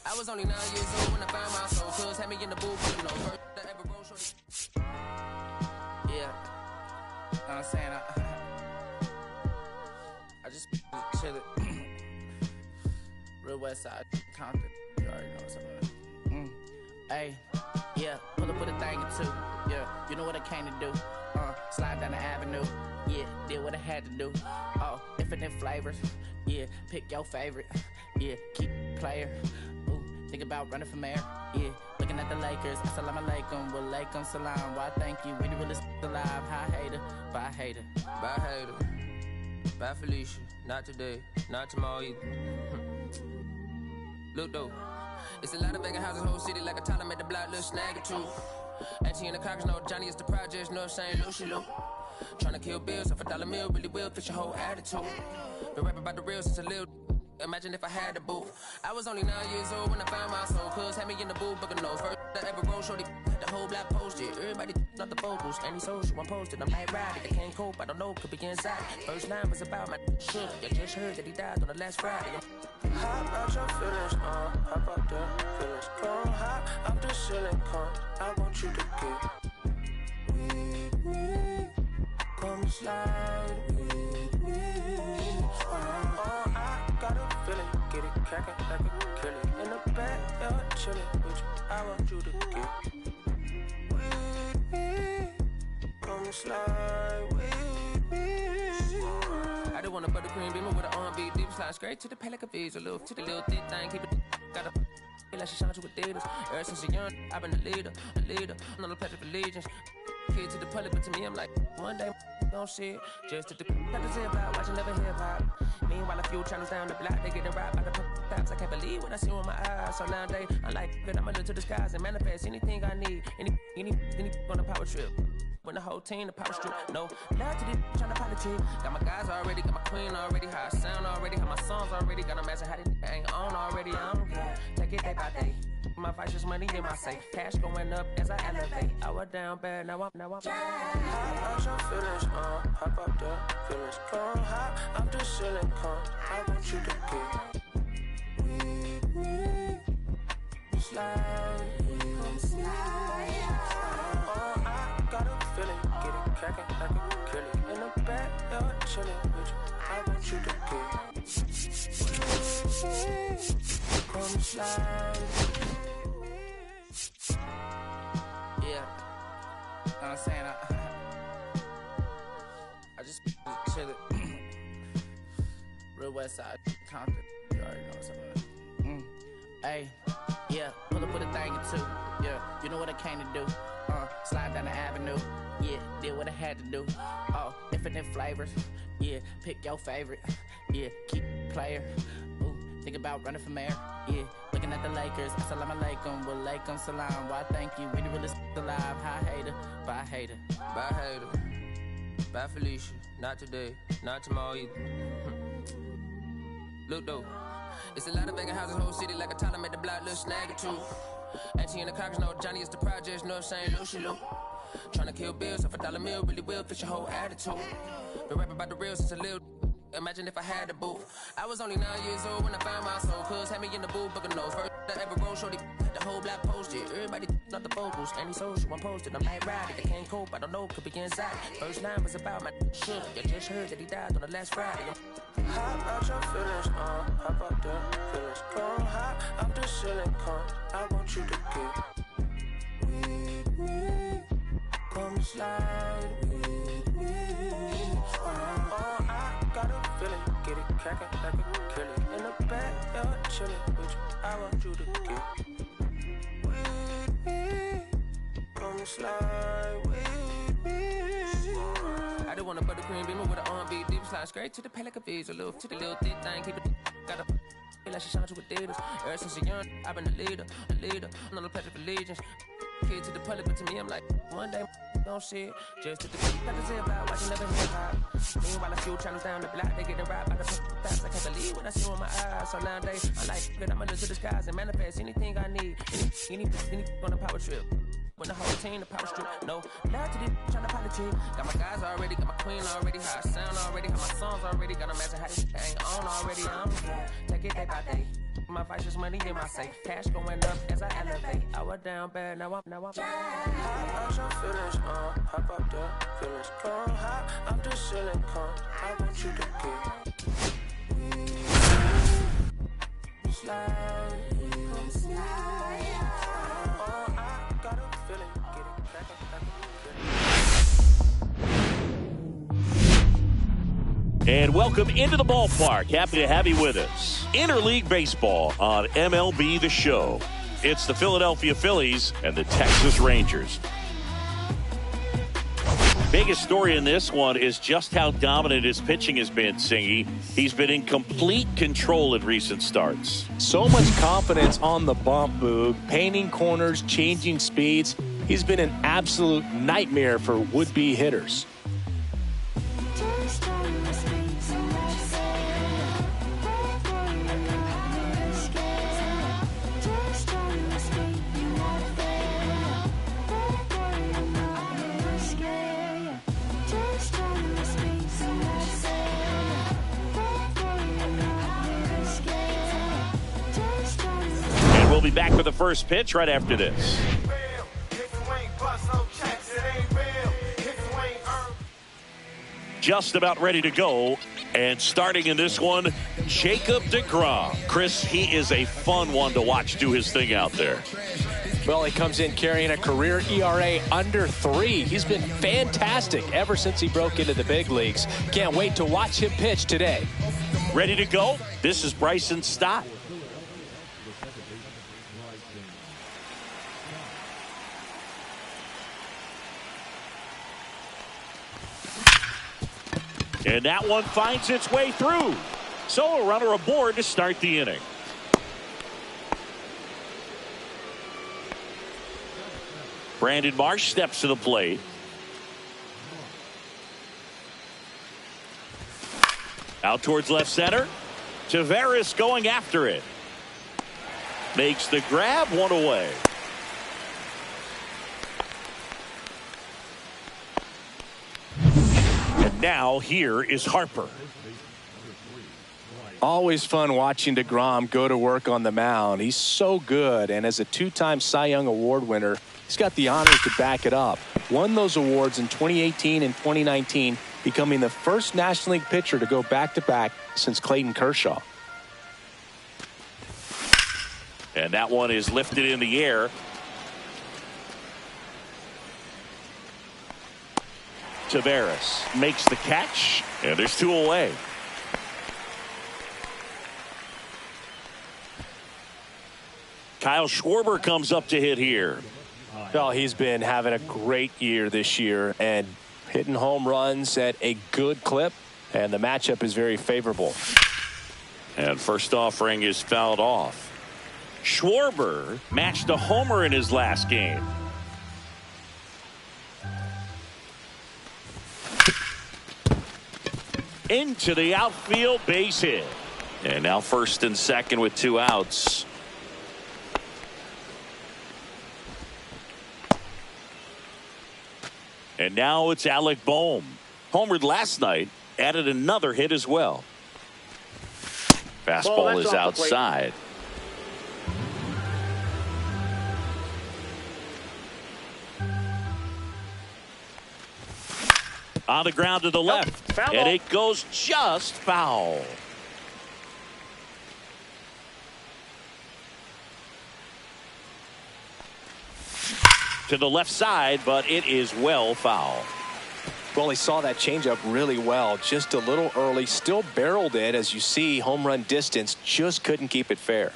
I was only 9 years old when I found my soul. Cuz had me in the booth, but no first I ever wrote shorty. Yeah. You know what I'm saying? I just chillin'. Real West Side, Compton. You already know what's up. Hey, yeah, pull up with a thing or two. Yeah, you know what I came to do. Slide down the avenue. Yeah, did what I had to do. Oh, infinite flavors. Yeah, pick your favorite. Yeah, keep player. Ooh, think about running from air. Yeah, looking at the Lakers. Assalamu alaikum, wa alaikum salam. Why thank you, we the realest alive. Hi hater, bye hater. Bye hater, bye Felicia. Not today, not tomorrow either. Look though, it's a lot of vacant houses, whole city like a toddler made the block, little snag or two. Auntie and the cockers know Johnny is the projects, know what I'm saying, Lucy Lou. Tryna kill bills, off $1 meal, really will fix your whole attitude. Been rapping about the real since a little. Imagine if I had the booth. I was only 9 years old when I found my soul. Cuz had me in the booth, booking no first I ever wrote shorty. The whole block posted. Everybody not the focus. Any social, I'm posted. I'm like riding. I can't cope. I don't know. Could be inside. First line was about my shit. You just heard that he died on the last Friday. Hop out your feelings, hop out the feelings. Come hop out the ceiling, come. I want you to get with me. Come slide with me. I got a feeling, get it crackin' like a killing. In the backyard chillin' with you, I want you to get with me. Come slide with me. I just want a buttercream beamer with an R&B deep slide straight to the palate of visa. Little to the little thick thing, keep it. Got a feel like she shines with Adidas. Ever since a young, I've been a leader. I'm on the pledge of allegiance. Kid to the public, but to me, I'm like, one day, don't see it. Just to the got to say about watching never hip hop. Meanwhile, a few channels down the block, they getting robbed by the cops. I can't believe what I see with my eyes. So nowadays, I'm like, good, I'ma look to the skies and manifest anything I need. Any on a power trip. When the whole team, the power strip. No, love to this trying to politic. Got my guys already, got my queen already. How I sound already, how my songs already. Got them asking how they ain't on already. I don't care. Take it day by day. My vice is money in my safe. Cash going up as I elevate. I was down bad, now I'm hop out your feelings, hop out the feelings. Come hop out the ceiling, come. I want you to get with me. Slide with me. I got a feeling, get it crackin' like a killing. In the backyard chillin' with you, I want you to get with me. Come slide with me. Yeah, you know what I'm saying? I just chillin'. Real West Side, Compton. You already know what's up. Hey, yeah, pull up with a thing or two. Yeah, you know what I came to do. Slide down the avenue. Yeah, did what I had to do. Oh, infinite flavors. Yeah, pick your favorite. Yeah, keep player. Ooh, think about running from air. Yeah, looking at the Lakers. Assalamu alaikum, wa alaikum salam. Why thank you, we the realest alive. Hi hater, bye hater. Bye hater, bye Felicia. Not today, not tomorrow either. Look though, it's a lot of vacant houses, whole city like a toddler made the block, little snag or two. Auntie and the cockers know Johnny is the projects, know what I'm saying, Lucy Lou. Tryna kill bills, off $1 meal, really will fix your whole attitude. Been rapping about the real since a little. Imagine if I had the booth. I was only 9 years old when I found my soul. Cuz had me in the booth, booking no first I ever wrote shorty. The whole block posted. Everybody not the focus. Any social, I'm posted. I'm like riding. I can't cope. I don't know. Could be inside. First line was about my shit. You just heard that he died on the last Friday. Hop out your feelings, hop out the feelings. Come hop out the ceiling, come. I want you to get with me. Come slide with me. I got a feeling, get it crackin' like a killing. In the backyard chillin' with you, I want you to get with me. Come slide with me. I just want a buttercream beamer with an R&B deep slide straight to the palate of visa. Little to the little thick thing, keep it. Got a feel like she shines with Adidas. Ever since a young, I've been a leader. I'm on the pledge of allegiance. Kid to the public, but to me, I'm like, one day, don't see it. Just to the got to say about watching never hip hop. Meanwhile, a few channels down the block, they getting robbed by the cops. I can't believe what I see with my eyes. So nowadays, I'm like, good, I'ma look to the skies and manifest anything I need. Any on a power trip. When the whole team, the power strip, no love to these tryna politic. Got my guys already, got my queen already, how I sound already, how my songs already. Gotta imagine how this ain't on already. Take it day by day. My vice is money in my safe. Cash going up as I elevate. I was down bad, now I'm Hop out your feelings, hop out there, feelings come hot. I'm the ceiling, come. I want you to get. Slide, slide. I got a feeling, get it back up. And welcome into the ballpark. Happy to have you with us. Interleague Baseball on MLB The Show. It's the Philadelphia Phillies and the Texas Rangers. Biggest story in this one is just how dominant his pitching has been, Singy. He's been in complete control at recent starts. So much confidence on the bump, Boog. Painting corners, changing speeds. He's been an absolute nightmare for would-be hitters. We'll be back with the first pitch right after this. Just about ready to go. And starting in this one, Jacob deGrom. Chris, he is a fun one to watch do his thing out there. Well, he comes in carrying a career ERA under 3. He's been fantastic ever since he broke into the big leagues. Can't wait to watch him pitch today. Ready to go? This is Bryson Stott. And that one finds its way through. So a runner aboard to start the inning. Brandon Marsh steps to the plate. Out towards left center. Taveras going after it. Makes the grab, one away. Now here is Harper. Always fun watching deGrom go to work on the mound. He's so good, and as a 2-time Cy Young Award winner, he's got the honors to back it up. Won those awards in 2018 and 2019, becoming the first National League pitcher to go back-to-back since Clayton Kershaw. And that one is lifted in the air. Taveras makes the catch, and there's 2 away. Kyle Schwarber comes up to hit here. Well, he's been having a great year this year and hitting home runs at a good clip, and the matchup is very favorable. And first offering is fouled off. Schwarber matched a homer in his last game. Into the outfield, base hit. And now first and second with 2 outs. And now it's Alec Bohm. Homered last night, added another hit as well. Fastball is outside. On the ground to the left, and it goes just foul. To the left side, but it is well foul. Well, he saw that changeup really well, just a little early, still barreled it. As you see, home run distance, just couldn't keep it fair.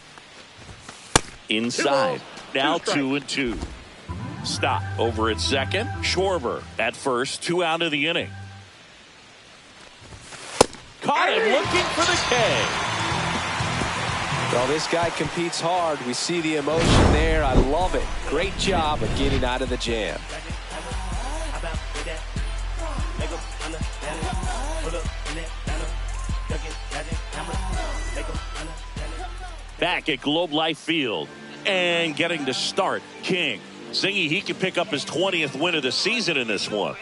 Inside, now 2-2. Stop over at second. Schwarber at first, 2 out of the inning. Caught him looking for the K. Well, this guy competes hard. We see the emotion there. I love it. Great job of getting out of the jam. Back at Globe Life Field and getting to start, King. Zingy, he could pick up his 20th win of the season in this one.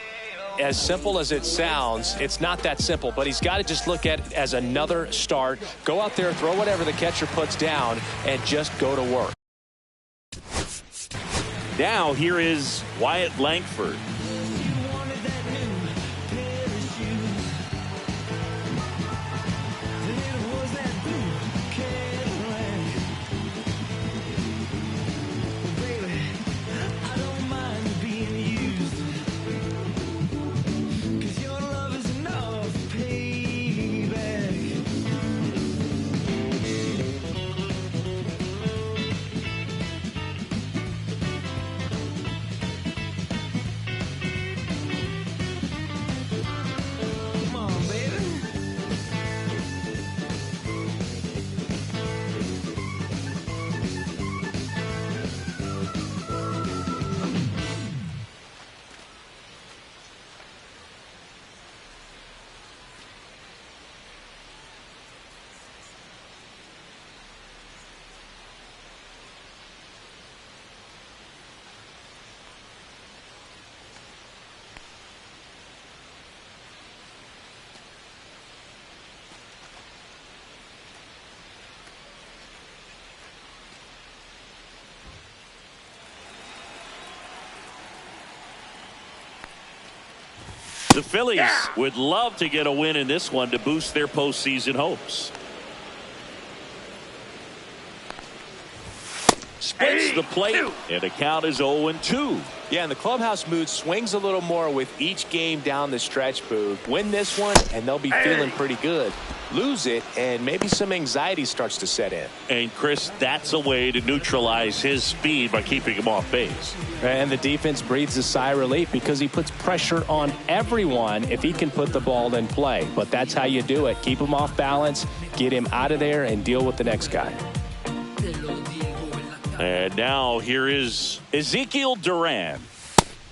As simple as it sounds, it's not that simple, but he's got to just look at it as another start. Go out there, throw whatever the catcher puts down, and just go to work. Now here is Wyatt Langford. The Phillies would love to get a win in this one to boost their postseason hopes. Splits the plate, and the count is 0-2. Yeah, and the clubhouse mood swings a little more with each game down the stretch, Boog. Win this one, and they'll be feeling pretty good. Lose it, and maybe some anxiety starts to set in. And, Chris, that's a way to neutralize his speed by keeping him off base. And the defense breathes a sigh of relief because he puts pressure on everyone if he can put the ball in play. But that's how you do it. Keep him off balance, get him out of there, and deal with the next guy. And now here is Ezekiel Duran.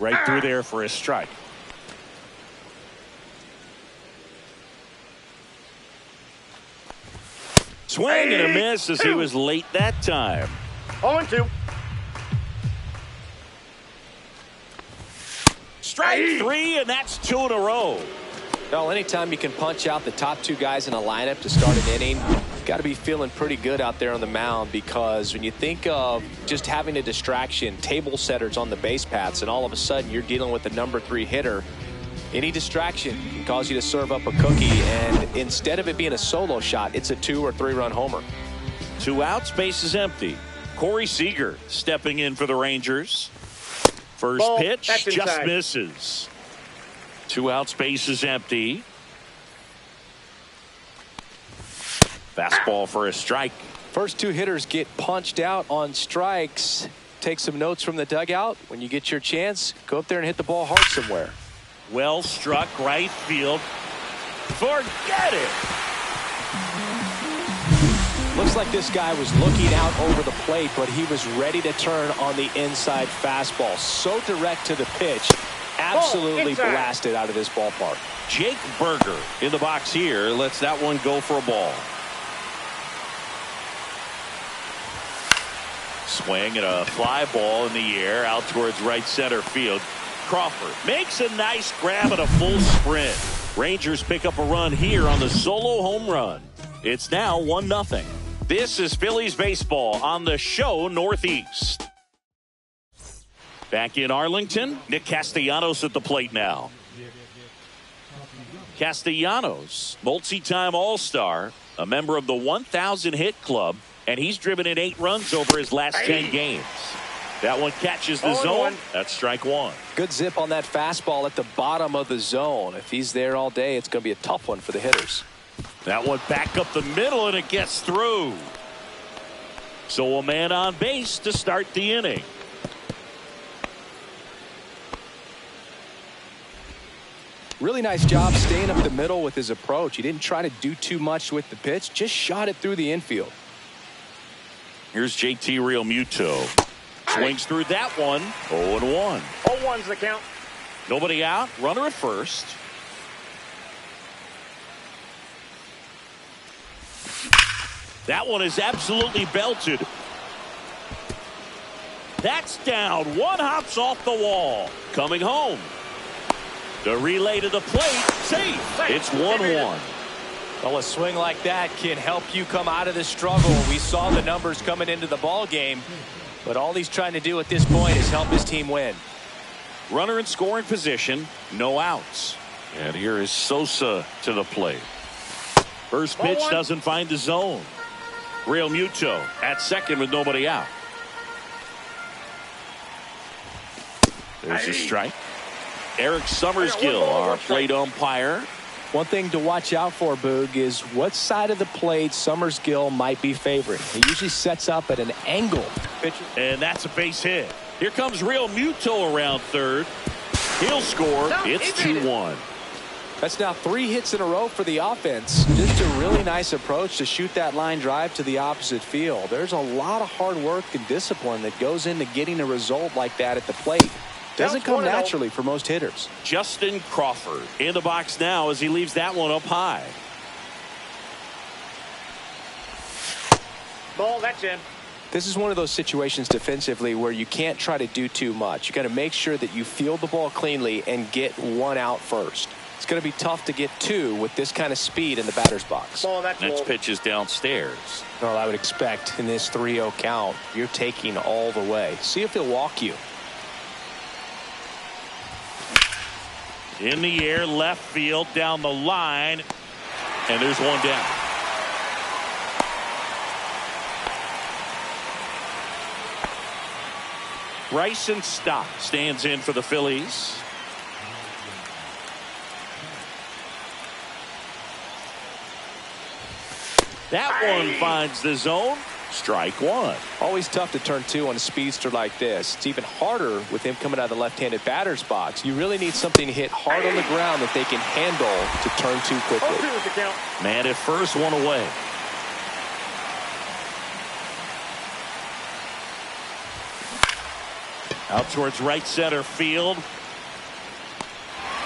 Right through there for a strike. Swing and a miss as he was late that time. 0-2. Strike three, and that's 2 in a row. Well, anytime you can punch out the top two guys in a lineup to start an inning, got to be feeling pretty good out there on the mound, because when you think of just having a distraction, table setters on the base paths, and all of a sudden you're dealing with the number 3 hitter, any distraction can cause you to serve up a cookie, and instead of it being a solo shot, it's a 2 or 3 run homer. 2 outs, base is empty. Corey Seager stepping in for the Rangers. First pitch just misses. 2 outs, base is empty. Fastball for a strike. First 2 hitters get punched out on strikes. Take some notes from the dugout. When you get your chance, go up there and hit the ball hard somewhere. Well struck, right field. Forget it. Looks like this guy was looking out over the plate, but he was ready to turn on the inside fastball. So direct to the pitch. Absolutely blasted out of this ballpark. Jake Berger in the box here. Lets that one go for a ball. Swing and a fly ball in the air out towards right center field. Crawford makes a nice grab and a full sprint. Rangers pick up a run here on the solo home run. It's now 1-0. This is Phillies baseball on the show Northeast. Back in Arlington, Nick Castellanos at the plate now. Castellanos, multi-time All-Star, a member of the 1,000 hit club, and he's driven in 8 runs over his last 10 games. That one catches the zone. That's strike 1. Good zip on that fastball at the bottom of the zone. If he's there all day, it's going to be a tough one for the hitters. That one back up the middle, and it gets through. So a man on base to start the inning. Really nice job staying up the middle with his approach. He didn't try to do too much with the pitch, just shot it through the infield. Here's JT Realmuto. Swings through that one. 0-1. 0-1's the count. Nobody out. Runner at first. That one is absolutely belted. That's down. One hops off the wall. Coming home. The relay to the plate. Safe. It's 1-1. Well, a swing like that can help you come out of this struggle. We saw the numbers coming into the ball game, but all he's trying to do at this point is help his team win. Runner in scoring position, no outs. And here is Sosa to the plate. First pitch doesn't find the zone. Real Muto at second with nobody out. There's a strike. Eric Summersgill, our plate umpire. One thing to watch out for, Boog, is what side of the plate Summersgill might be favoring. He usually sets up at an angle. And that's a base hit. Here comes Real Muto around third. He'll score. It's 2-1. That's now 3 hits in a row for the offense. Just a really nice approach to shoot that line drive to the opposite field. There's a lot of hard work and discipline that goes into getting a result like that at the plate. Doesn't come naturally for most hitters. Justin Crawford in the box now as he leaves that one up high. Ball, that's in. This is one of those situations defensively where you can't try to do too much. You got to make sure that you field the ball cleanly and get 1 out first. It's going to be tough to get 2 with this kind of speed in the batter's box. Ball, that's Next pitch is downstairs. Well, I would expect in this 3-0 count, you're taking all the way. See if he'll walk you. In the air, left field, down the line, and there's one down. Bryson Stott stands in for the Phillies. That one finds the zone. Strike 1. Always tough to turn 2 on a speedster like this. It's even harder with him coming out of the left-handed batter's box. You really need something to hit hard on the ground that they can handle to turn 2 quickly. Man at first, 1 away. Out towards right center field.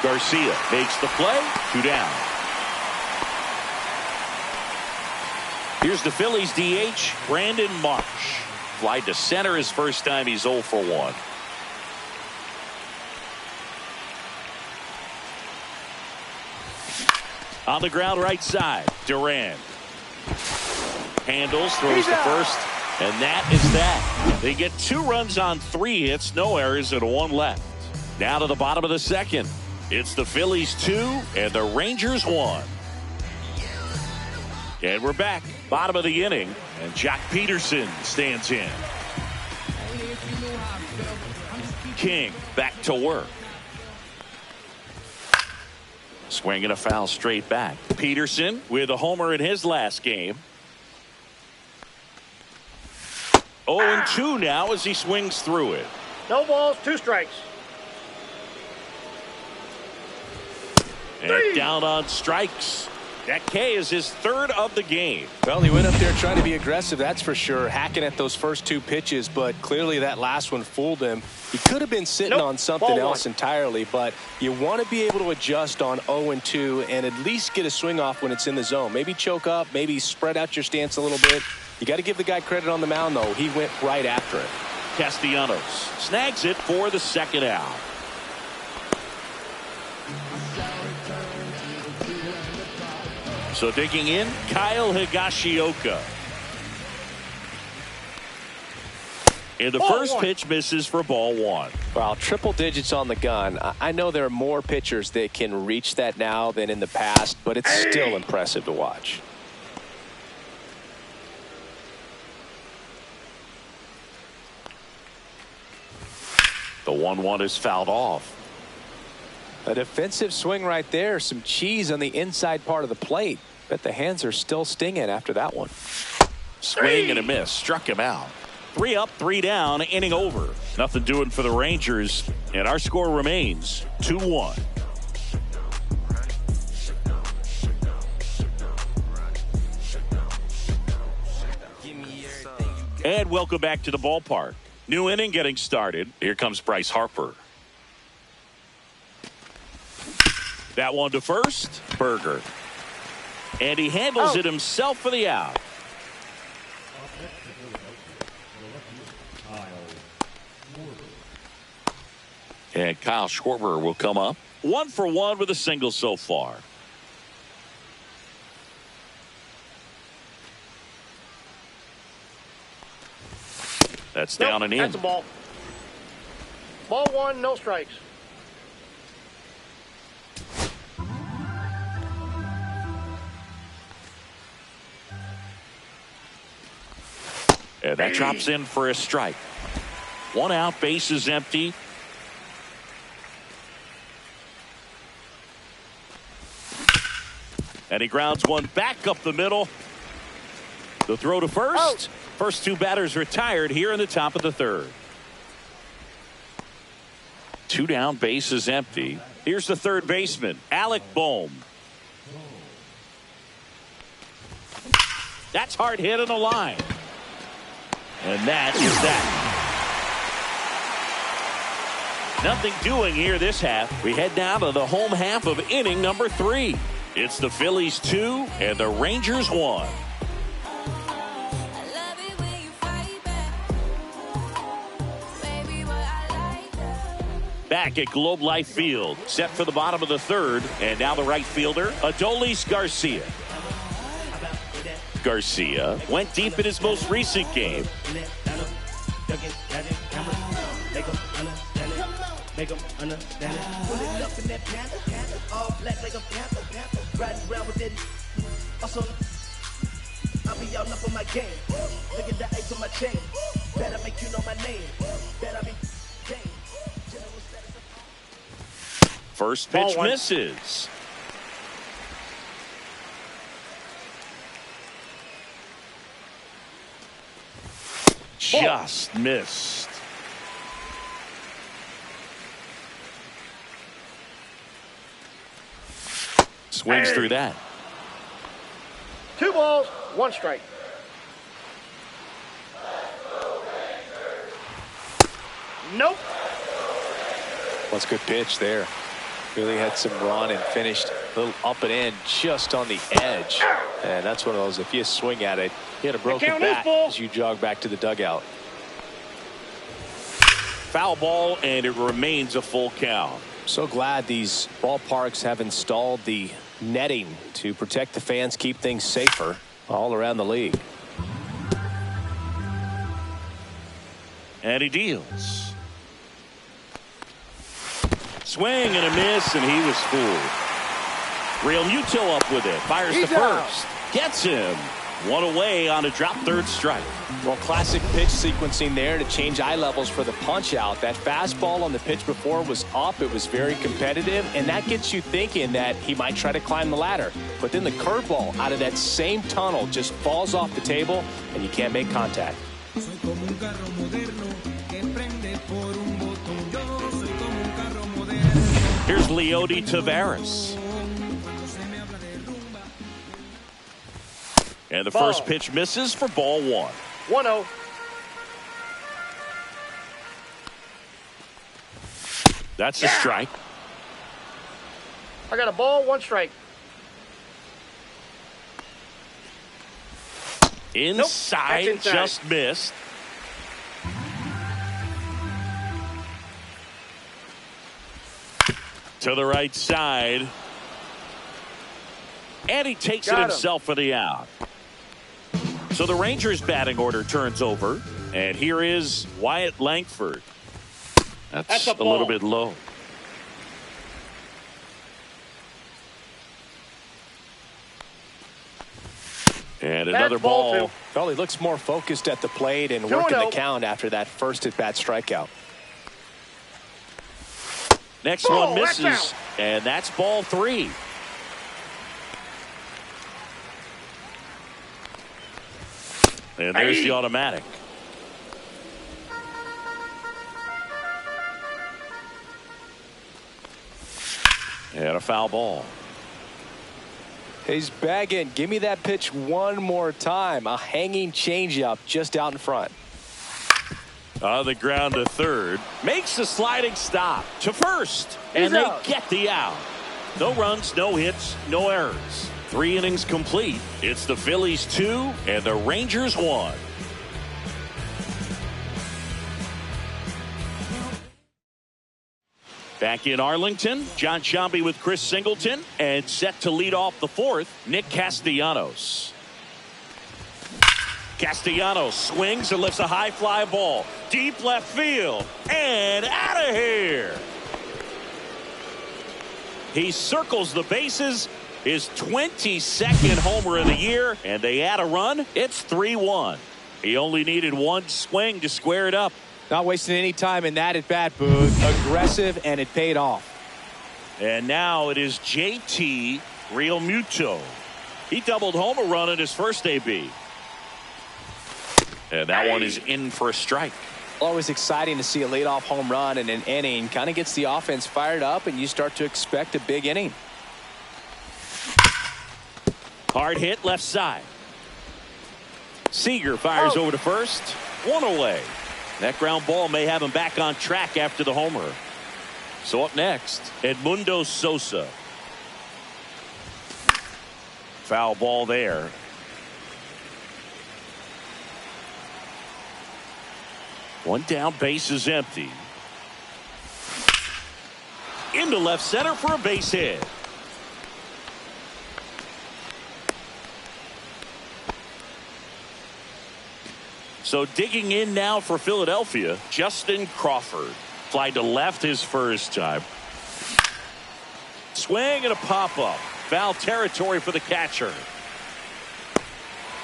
Garcia makes the play. 2 down. Here's the Phillies DH, Brandon Marsh. Fly to center his first time. He's 0 for 1. On the ground right side, Durant. Handles, throws the first, and that is that. They get 2 runs on 3 hits, no errors, and 1 left. Now to the bottom of the second. It's the Phillies 2 and the Rangers 1. And we're back. Bottom of the inning. And Jock Peterson stands in. King back to work. Swing and a foul straight back. Peterson with a homer in his last game. 0-2 now as he swings through it. No balls, 2 strikes. And down on strikes. That K is his 3rd of the game. Well, he went up there trying to be aggressive, that's for sure, hacking at those first 2 pitches, but clearly that last one fooled him. He could have been sitting on something else entirely, but you want to be able to adjust on 0-2 and at least get a swing off when it's in the zone. Maybe choke up, maybe spread out your stance a little bit. You got to give the guy credit on the mound, though. He went right after it. Castellanos snags it for the 2nd out. So digging in, Kyle Higashioka. And the first pitch misses for ball 1. Wow, triple digits on the gun. I know there are more pitchers that can reach that now than in the past, but it's still impressive to watch. The 1-1 is fouled off. A defensive swing right there. Some cheese on the inside part of the plate. Bet the hands are still stinging after that one. Swing and a miss. Struck him out. 3 up, 3 down. Inning over. Nothing doing for the Rangers. And our score remains 2-1. And welcome back to the ballpark. New inning getting started. Here comes Bryce Harper. That one to first. Berger. And he handles it himself for the out. And Kyle Schwarber will come up. 1 for 1 with a single so far. That's down and in. That's a ball. Ball 1, no strikes. And that drops in for a strike. 1 out, base is empty. And he grounds one back up the middle. The throw to first. Out. First 2 batters retired here in the top of the 3rd. 2 down, base is empty. Here's the 3rd baseman, Alec Bohm. That's hard hit on the line. And that is that. Nothing doing here this half. We head now to the home half of inning number 3. It's the Phillies 2 and the Rangers 1. Back at Globe Life Field, set for the bottom of the 3rd, and now the right fielder, Adolis Garcia. Garcia went deep in his most recent game. First pitch misses. Just missed. Swings through that. 2 balls, 1 strike. Nope. That's a good pitch there. Really had some run and finished a little up and in just on the edge. And that's one of those, if you swing at it, you had a broken bat as you jog back to the dugout. Foul ball, and it remains a full count. So glad these ballparks have installed the netting to protect the fans, keep things safer all around the league. And he deals. Swing and a miss, and he was fooled. Real Muto up with it. Fires to first. Gets him. 1 away on a drop 3rd strike. Well, classic pitch sequencing there to change eye levels for the punch out. That fastball on the pitch before was up. It was very competitive, and that gets you thinking that he might try to climb the ladder. But then the curveball out of that same tunnel just falls off the table, and you can't make contact. Here's Leody Taveras. And the first pitch misses for ball 1. 1-0. That's a strike. I got a ball, 1 strike. Inside, Nope, inside. just missed. To the right side. And he takes it himself for the out. So the Rangers batting order turns over. And here is Wyatt Langford. That's a little bit low. And another ball. Well, he looks more focused at the plate and working the count after that first at-bat strikeout. Next one misses, and that's ball 3. And there's the automatic. And a foul ball. He's bagging. Give me that pitch one more time. A hanging changeup just out in front. On the ground to 3rd. Makes the sliding stop to 1st. And they get the out. No runs, no hits, no errors. 3 innings complete. It's the Phillies 2 and the Rangers 1. Back in Arlington, John Sciambi with Chris Singleton, and set to lead off the fourth, Nick Castellanos. Castellanos swings and lifts a high fly ball. Deep left field. And out of here. He circles the bases. His 22nd homer of the year. And they add a run. It's 3-1. He only needed one swing to square it up. Not wasting any time in that at bat, Boog. Aggressive, and it paid off. And now it is JT Realmuto. He doubled home a run in his first AB. And that one is in for a strike. Always exciting to see a leadoff home run in an inning. Kind of gets the offense fired up, and you start to expect a big inning. Hard hit left side. Seager fires over to first. One away. That ground ball may have him back on track after the homer. So up next, Edmundo Sosa. Foul ball there. One down, base is empty. Into left center for a base hit. So digging in now for Philadelphia, Justin Crawford. Fly to left his first time. Swing and a pop-up. Foul territory for the catcher.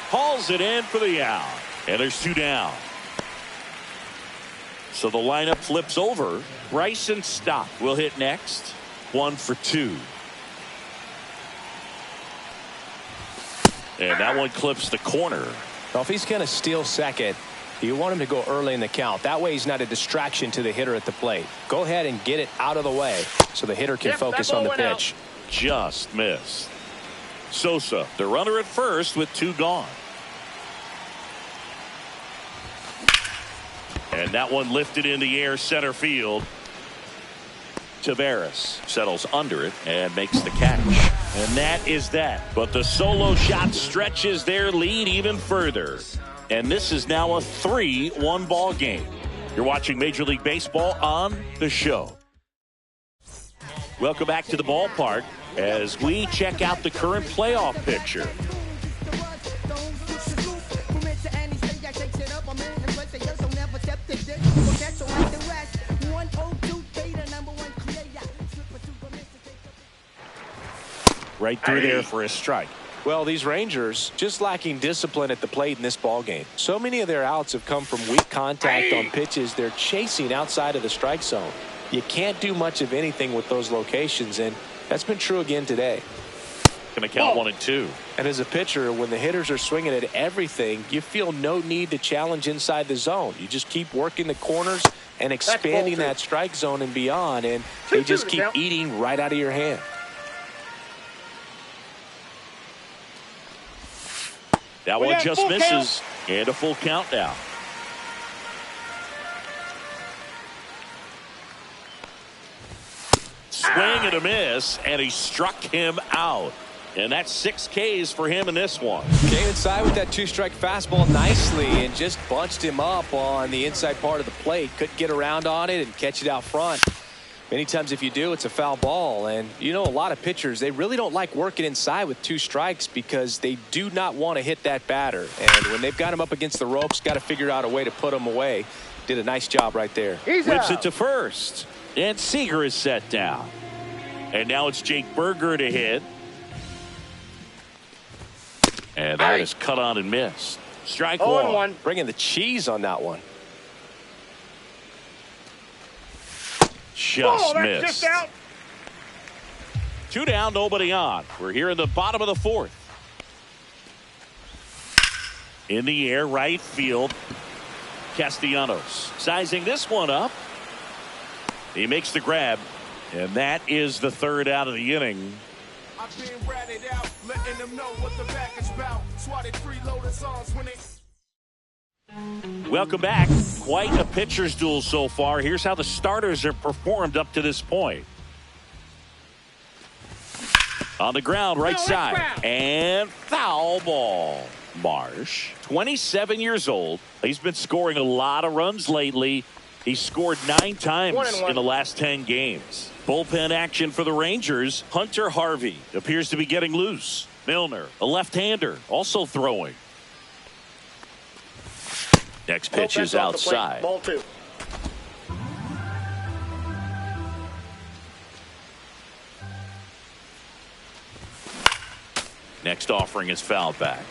Hauls it in for the out. And there's two down. So the lineup flips over. Bryson Stott will hit next. 1 for 2. And that one clips the corner. Well, if he's going to steal second, you want him to go early in the count. That way he's not a distraction to the hitter at the plate. Go ahead and get it out of the way so the hitter can focus on the pitch. Just missed. Sosa, the runner at first with 2 gone. And that one lifted in the air center field. Taveras settles under it and makes the catch. And that is that. But the solo shot stretches their lead even further. And this is now a 3-1 ball game. You're watching Major League Baseball on The Show. Welcome back to the ballpark as we check out the current playoff picture. Right through there for a strike. Well, these Rangers just lacking discipline at the plate in this ball game. So many of their outs have come from weak contact on pitches they're chasing outside of the strike zone. You can't do much of anything with those locations, and that's been true again today. Going to count 1 and 2. And as a pitcher, when the hitters are swinging at everything, you feel no need to challenge inside the zone. You just keep working the corners and expanding that strike zone and beyond, and they just keep eating right out of your hand. That one just misses. And a full count now. Swing and a miss, and he struck him out. And that's 6 Ks for him in this one. Came inside with that 2-strike fastball nicely and just bunched him up on the inside part of the plate. Couldn't get around on it and catch it out front. Many times if you do, it's a foul ball. And you know, a lot of pitchers, they really don't like working inside with 2 strikes because they do not want to hit that batter. And when they've got him up against the ropes, got to figure out a way to put him away. Did a nice job right there. Whips it to first. And Seager is set down. And now it's Jake Berger to hit. And that is cut on and missed. Strike 1. Bringing the cheese on that one. Just missed. Just out. 2 down, nobody on. We're here in the bottom of the 4th. In the air, right field. Castellanos sizing this one up. He makes the grab, and that is the 3rd out of the inning. I've been ratted out, letting them know what the back is about. Swatted 3 loaded songs when they. Welcome back. Quite a pitcher's duel so far. Here's how the starters have performed up to this point. On the ground, right side. And foul ball. Marsh, 27 years old. He's been scoring a lot of runs lately. He's scored 9 times in the last 10 games. Bullpen action for the Rangers. Hunter Harvey appears to be getting loose. Milner, a left-hander, also throwing. Next pitch is outside. Ball 2. Next offering is fouled back.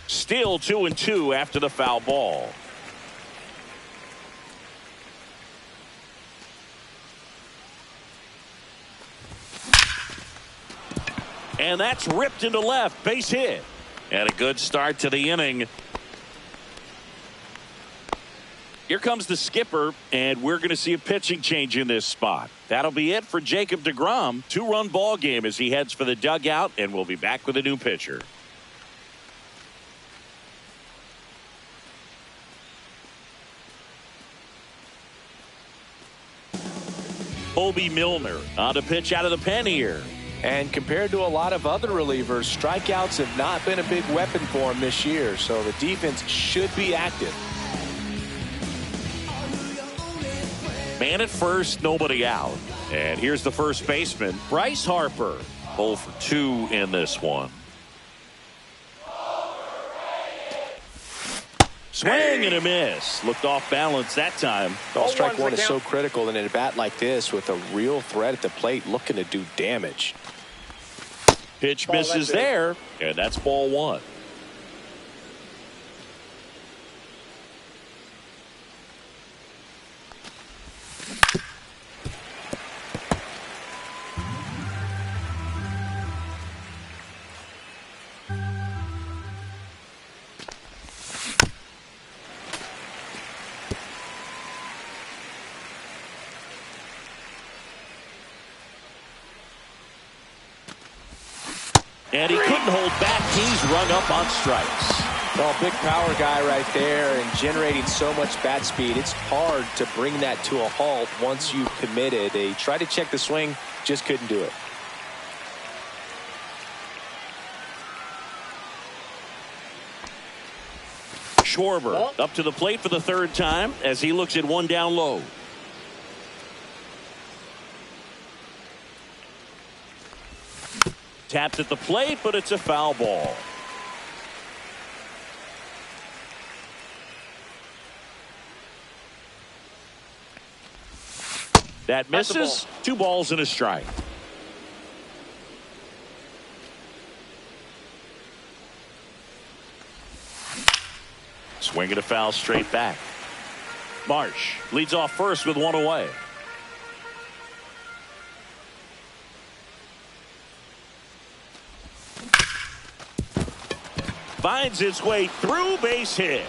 Still 2-2 after the foul ball. And that's ripped into left. Base hit. And a good start to the inning. Here comes the skipper, and we're going to see a pitching change in this spot. That'll be it for Jacob deGrom. 2-run ball game as he heads for the dugout, and we'll be back with a new pitcher. Bobby Milner on to pitch out of the pen here. And compared to a lot of other relievers, strikeouts have not been a big weapon for him this year, so the defense should be active. Man at first, nobody out. And here's the first baseman, Bryce Harper. 0 for 2 in this one. Swing and a miss. Looked off balance that time. Strike one is so critical in a bat like this with a real threat at the plate looking to do damage. Pitch misses there, and that's ball 1. And he couldn't hold back. He's rung up on strikes. Well, big power guy right there and generating so much bat speed. It's hard to bring that to a halt once you've committed. They tried to check the swing, just couldn't do it. Schwarber up to the plate for the 3rd time as he looks at one down low. Tapped at the plate, but it's a foul ball. That misses. 2 balls and a strike. Swing and a foul straight back. Marsh leads off first with 1 away. Finds its way through, base hit.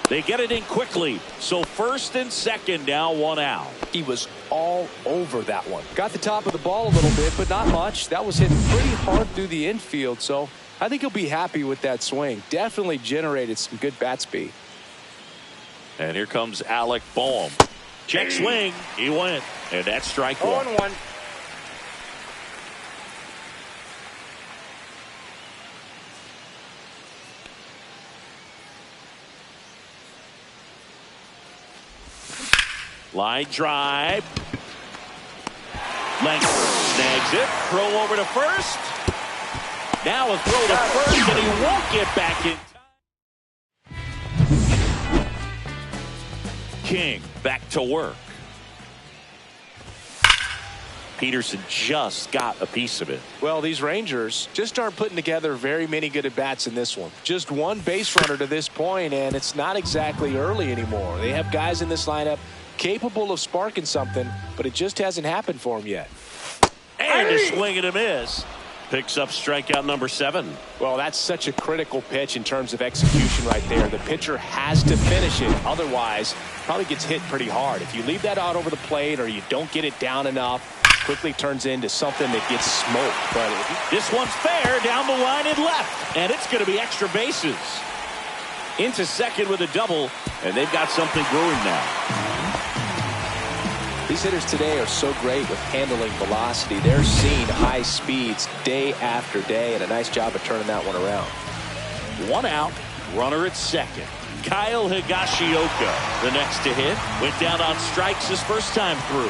They get it in quickly. So 1st and 2nd, now 1 out. He was all over that one. Got the top of the ball a little bit, but not much. That was hit pretty hard through the infield, so I think he'll be happy with that swing. Definitely generated some good bat speed. And here comes Alec Boehm. Check swing. He went. And that's strike 1. 0-1. Line drive. Langford snags it. Throw over to first. Now a throw to first, and he won't get back in time. King back to work. Peterson just got a piece of it. Well, these Rangers just aren't putting together very many good at-bats in this one. Just one base runner to this point, and it's not exactly early anymore. They have guys in this lineup capable of sparking something, but it just hasn't happened for them yet. And a swing and a miss. Picks up strikeout number 7. Well, that's such a critical pitch in terms of execution right there. The pitcher has to finish it. Otherwise, probably gets hit pretty hard. If you leave that out over the plate or you don't get it down enough, quickly turns into something that gets smoked. But this one's fair down the line and left, and it's going to be extra bases. Into second with a double, and they've got something brewing now. These hitters today are so great with handling velocity. They're seeing high speeds day after day, and a nice job of turning that one around. 1 out, runner at second. Kyle Higashioka, the next to hit, went down on strikes his first time through.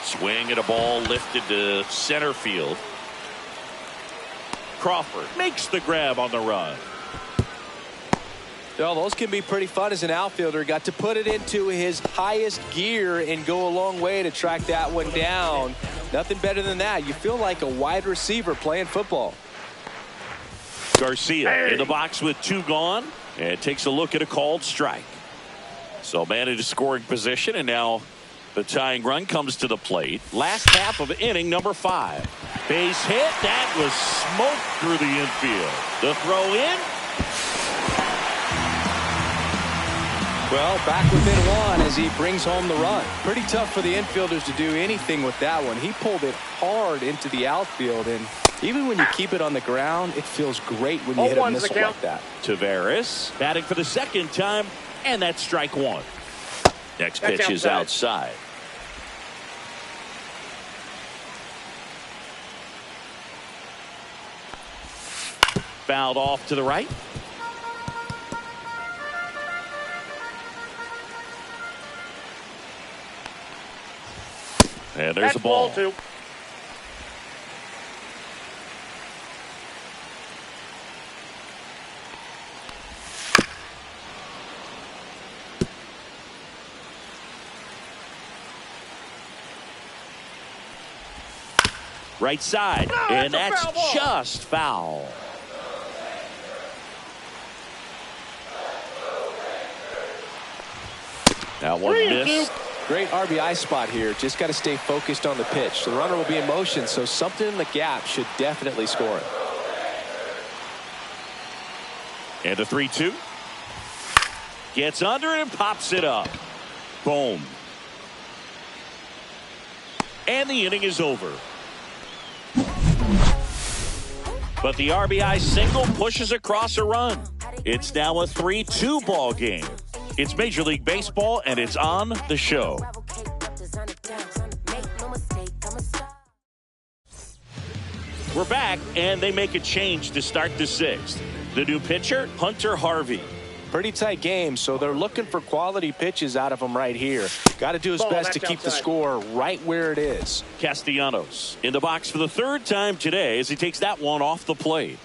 Swing at a ball lifted to center field. Crawford makes the grab on the run. Well, those can be pretty fun as an outfielder. Got to put it into his highest gear and go a long way to track that one down. Nothing better than that. You feel like a wide receiver playing football. Garcia in the box with 2 gone and takes a look at a called strike. So man into scoring position, and now the tying run comes to the plate. Last half of inning number 5. Base hit. That was smoked through the infield. The throw in. Well, back within 1 as he brings home the run. Pretty tough for the infielders to do anything with that one. He pulled it hard into the outfield, and even when you keep it on the ground, it feels great when you hit a missile like that. Taveras batting for the second time, and that's strike 1. Next pitch is outside. Fouled off to the right. And there's a ball. 2. Right side, and that's just foul. That one missed. Great RBI spot here. Just got to stay focused on the pitch. The runner will be in motion, so something in the gap should definitely score it. And a 3-2. Gets under it and pops it up. Boom. And the inning is over. But the RBI single pushes across a run. It's now a 3-2 ball game. It's Major League Baseball, and it's on the show. We're back, and they make a change to start the 6th. The new pitcher, Hunter Harvey. Pretty tight game, so they're looking for quality pitches out of him right here. Got to do his best to keep the score right where it is. Castellanos in the box for the 3rd time today as he takes that one off the plate.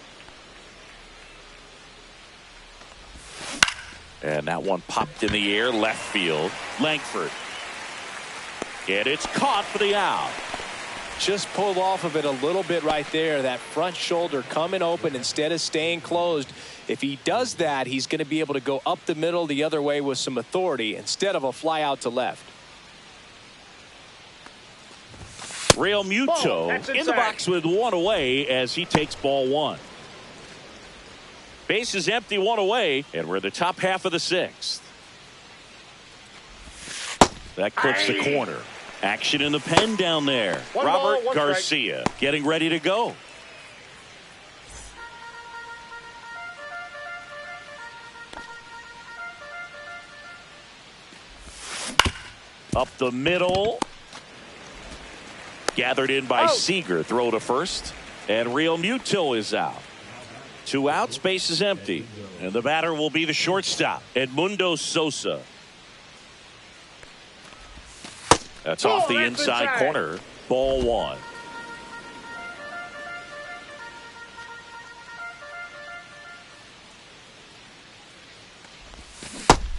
And that one popped in the air, left field. Langford. And it's caught for the out. Just pulled off of it a little bit right there. That front shoulder coming open instead of staying closed. If he does that, he's going to be able to go up the middle the other way with some authority instead of a fly out to left. Real Muto in the box with 1 away as he takes ball 1. Base is empty, 1 away, and we're in the top half of the 6th. That clips the corner. Action in the pen down there. Robert Garcia getting ready to go. Up the middle. Gathered in by Seager. Throw to first. And Real Muto is out. 2 outs, base is empty. And the batter will be the shortstop, Edmundo Sosa. That's off the inside corner. Ball 1.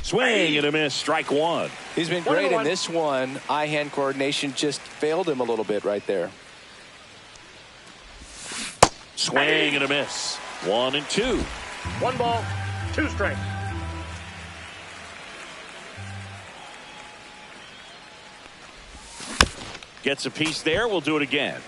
Swing and a miss. Strike 1. He's been great in this one. Eye-hand coordination just failed him a little bit right there. Swing and a miss. 1 and 2. 1 ball, 2 strikes. Gets a piece there. We'll do it again.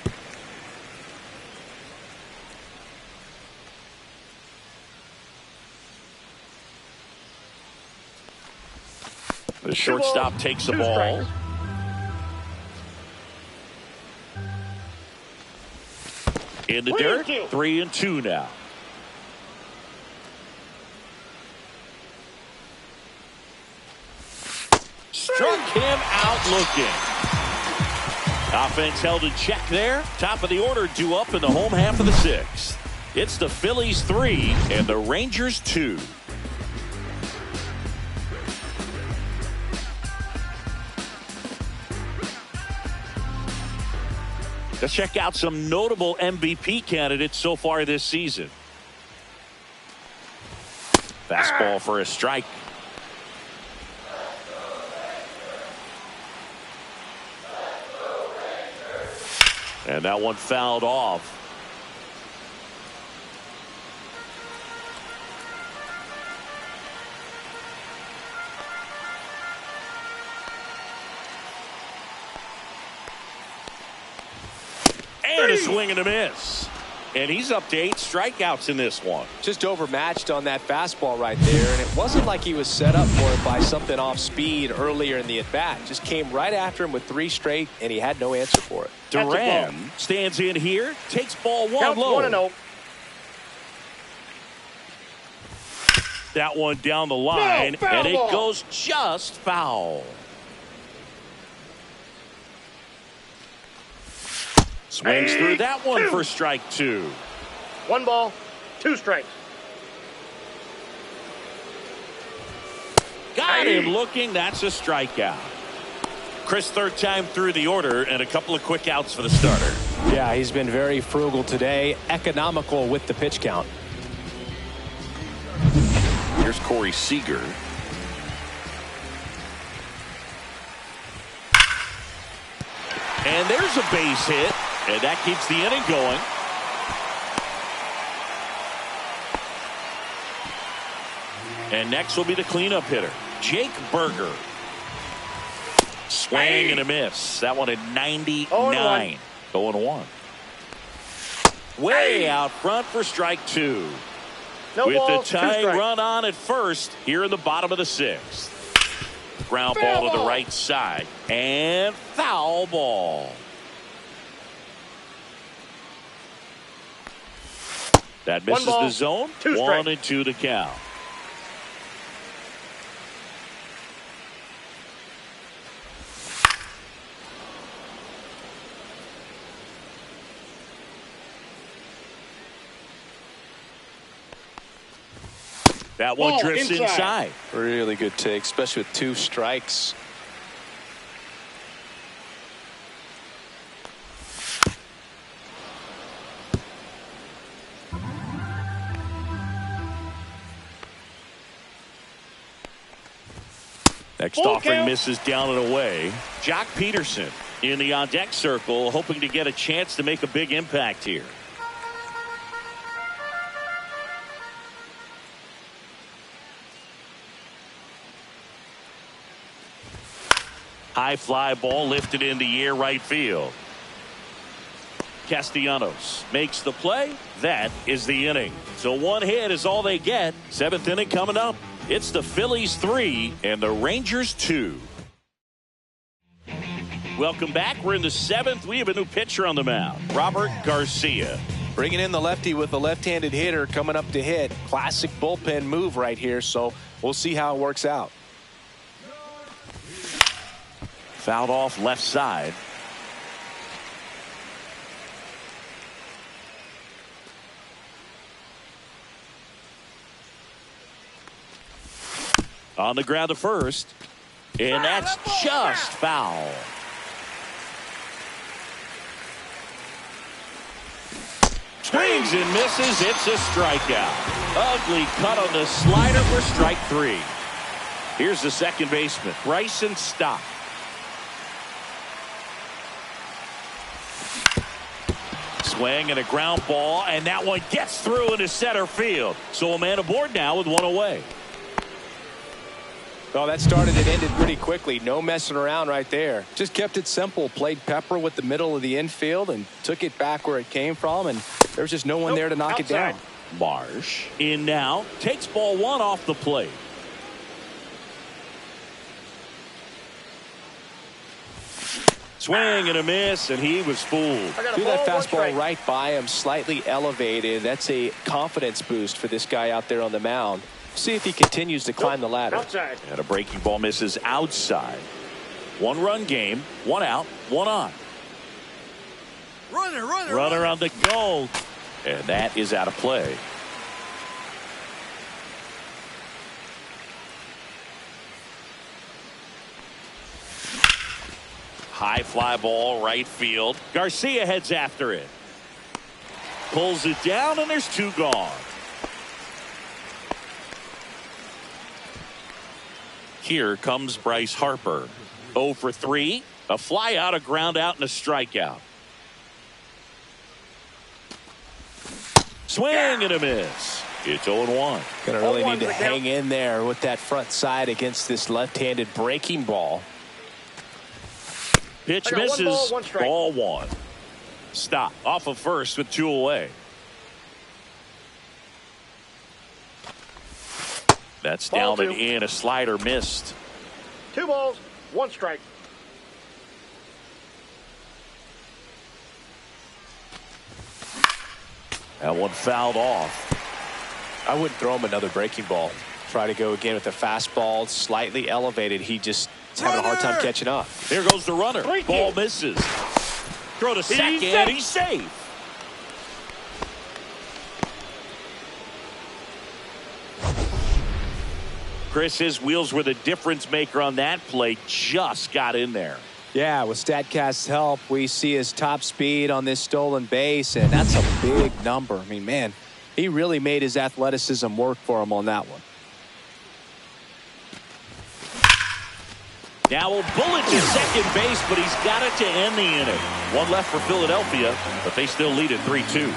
The shortstop takes the ball. In the dirt. 3 and 2 now. him out looking. Offense held in check there. Top of the order due up in the home half of the sixth. It's the Phillies 3 and the Rangers 2. Let's check out some notable MVP candidates so far this season. Fastball for a strike. And that one fouled off. And a swing and a miss. And he's up to 8 strikeouts in this one. Just overmatched on that fastball right there. And it wasn't like he was set up for it by something off speed earlier in the at-bat. Just came right after him with 3 straight, and he had no answer for it. Duran stands in here, takes ball 1 Count low. 1-0. That one down the line, No, foul and it ball. goes just foul. Swings through that one for strike 2. 1 ball, 2 strikes. Got him looking. That's a strikeout. Chris, third time through the order and a couple of quick outs for the starter. Yeah, he's been very frugal today, economical with the pitch count. Here's Corey Seager. And there's a base hit, and that keeps the inning going. And next will be the cleanup hitter, Jake Berger. Swing and a miss. That one at 99. 0-1. Way out front for strike 2. No With ball, the tying 2 strikes. run on at first here in the bottom of the 6th. Ground ball to the right side. And foul ball. That misses ball, the zone. 2 strikes. 1-2 to count. That one Ball drifts inside. Really good take, especially with 2 strikes. Next Full offering count. misses down and away. Jock Peterson in the on-deck circle, hoping to get a chance to make a big impact here. High fly ball lifted in the air right field. Castellanos makes the play. That is the inning. So 1 hit is all they get. 7th inning coming up. It's the Phillies 3 and the Rangers 2. Welcome back. We're in the 7th. We have a new pitcher on the mound, Robert Garcia. Bringing in the lefty with the left-handed hitter coming up to hit. Classic bullpen move right here, so we'll see how it works out. Fouled off left side. On the ground to first. And that's just foul. Swings and misses. It's a strikeout. Ugly cut on the slider for strike 3. Here's the second baseman, Bryson Stott. Swing and a ground ball, and that one gets through into center field. So a man aboard now with 1 away. Oh, that started and ended pretty quickly. No messing around right there. Just kept it simple. Played pepper with the middle of the infield and took it back where it came from, and there was just no one there to knock it down. Marsh in now, takes ball 1 off the plate. Swing and a miss, and he was fooled. Threw that fastball right by him, slightly elevated. That's a confidence boost for this guy out there on the mound. See if he continues to climb the ladder. Outside. And a breaking ball misses outside. 1-run game, 1 out, 1 on. Runner on the go, and that is out of play. High fly ball, right field. Garcia heads after it. Pulls it down, and there's 2 gone. Here comes Bryce Harper. 0 for 3. A fly out, a ground out, and a strikeout. Swing and a miss. It's 0-1. Gonna really need to hang in there with that front side against this left-handed breaking ball. Pitch misses. Ball 1. Stop. Off of first with 2 away. That's down and in. A slider missed. 2 balls, 1 strike. That one fouled off. I wouldn't throw him another breaking ball. Try to go again with a fastball, slightly elevated. He just is having a hard time catching up. There goes the runner. Ball misses. Throw to second. He's safe. Chris, his wheels were the difference maker on that play. Just got in there. Yeah, with StatCast's help, we see his top speed on this stolen base, and that's a big number. I mean, man, he really made his athleticism work for him on that one. Now a bullet to second base, but he's got it to end the inning. 1 left for Philadelphia, but they still lead at 3-2.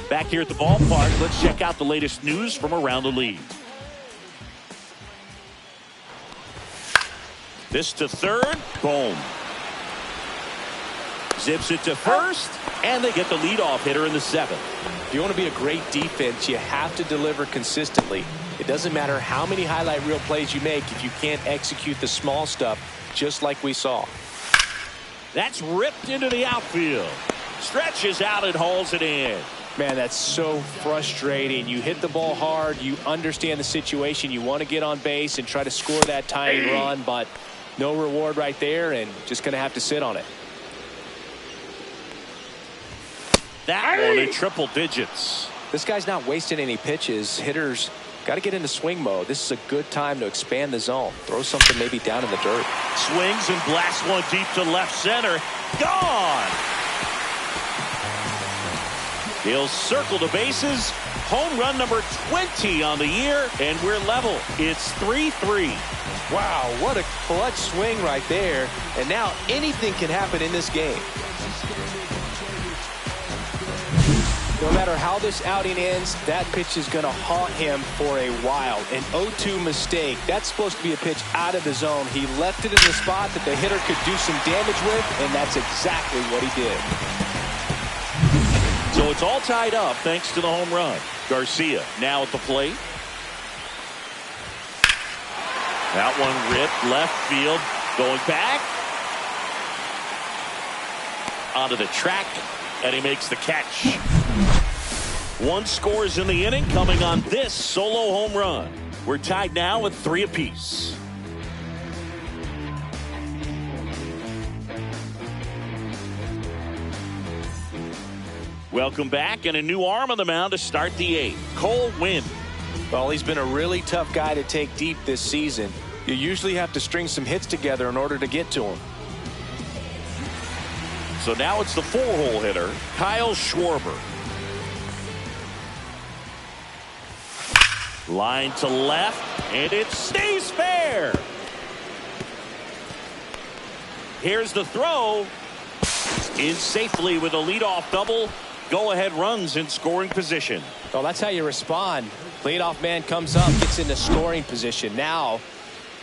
Back here at the ballpark, let's check out the latest news from around the league. This to third. Boom. Zips it to first, and they get the leadoff hitter in the 7th. If you want to be a great defense, you have to deliver consistently. It doesn't matter how many highlight reel plays you make if you can't execute the small stuff, just like we saw. That's ripped into the outfield. Stretches out and hauls it in. Man, that's so frustrating. You hit the ball hard. You understand the situation. You want to get on base and try to score that tying run, but no reward right there, and just going to have to sit on it. That one in triple digits. This guy's not wasting any pitches. Hitters got to get into swing mode. This is a good time to expand the zone. Throw something maybe down in the dirt. Swings and blasts one deep to left center. Gone! He'll circle the bases. Home run number 20 on the year, and we're level. It's 3-3. Wow, what a clutch swing right there. And now anything can happen in this game. No matter how this outing ends, that pitch is going to haunt him for a while. An 0-2 mistake. That's supposed to be a pitch out of the zone. He left it in the spot that the hitter could do some damage with, and that's exactly what he did. So it's all tied up thanks to the home run. Garcia now at the plate. That one ripped left field. Going back. Onto the track. And he makes the catch. 1 scores in the inning coming on this solo home run. We're tied now at 3 apiece. Welcome back, and a new arm on the mound to start the 8th. Cole Winn. Well, he's been a really tough guy to take deep this season. You usually have to string some hits together in order to get to him. So now it's the 4-hole hitter, Kyle Schwarber. Line to left, and it stays fair. Here's the throw. In safely with a leadoff double. Go-ahead runs in scoring position. Well, that's how you respond. Leadoff man comes up, gets into scoring position. Now,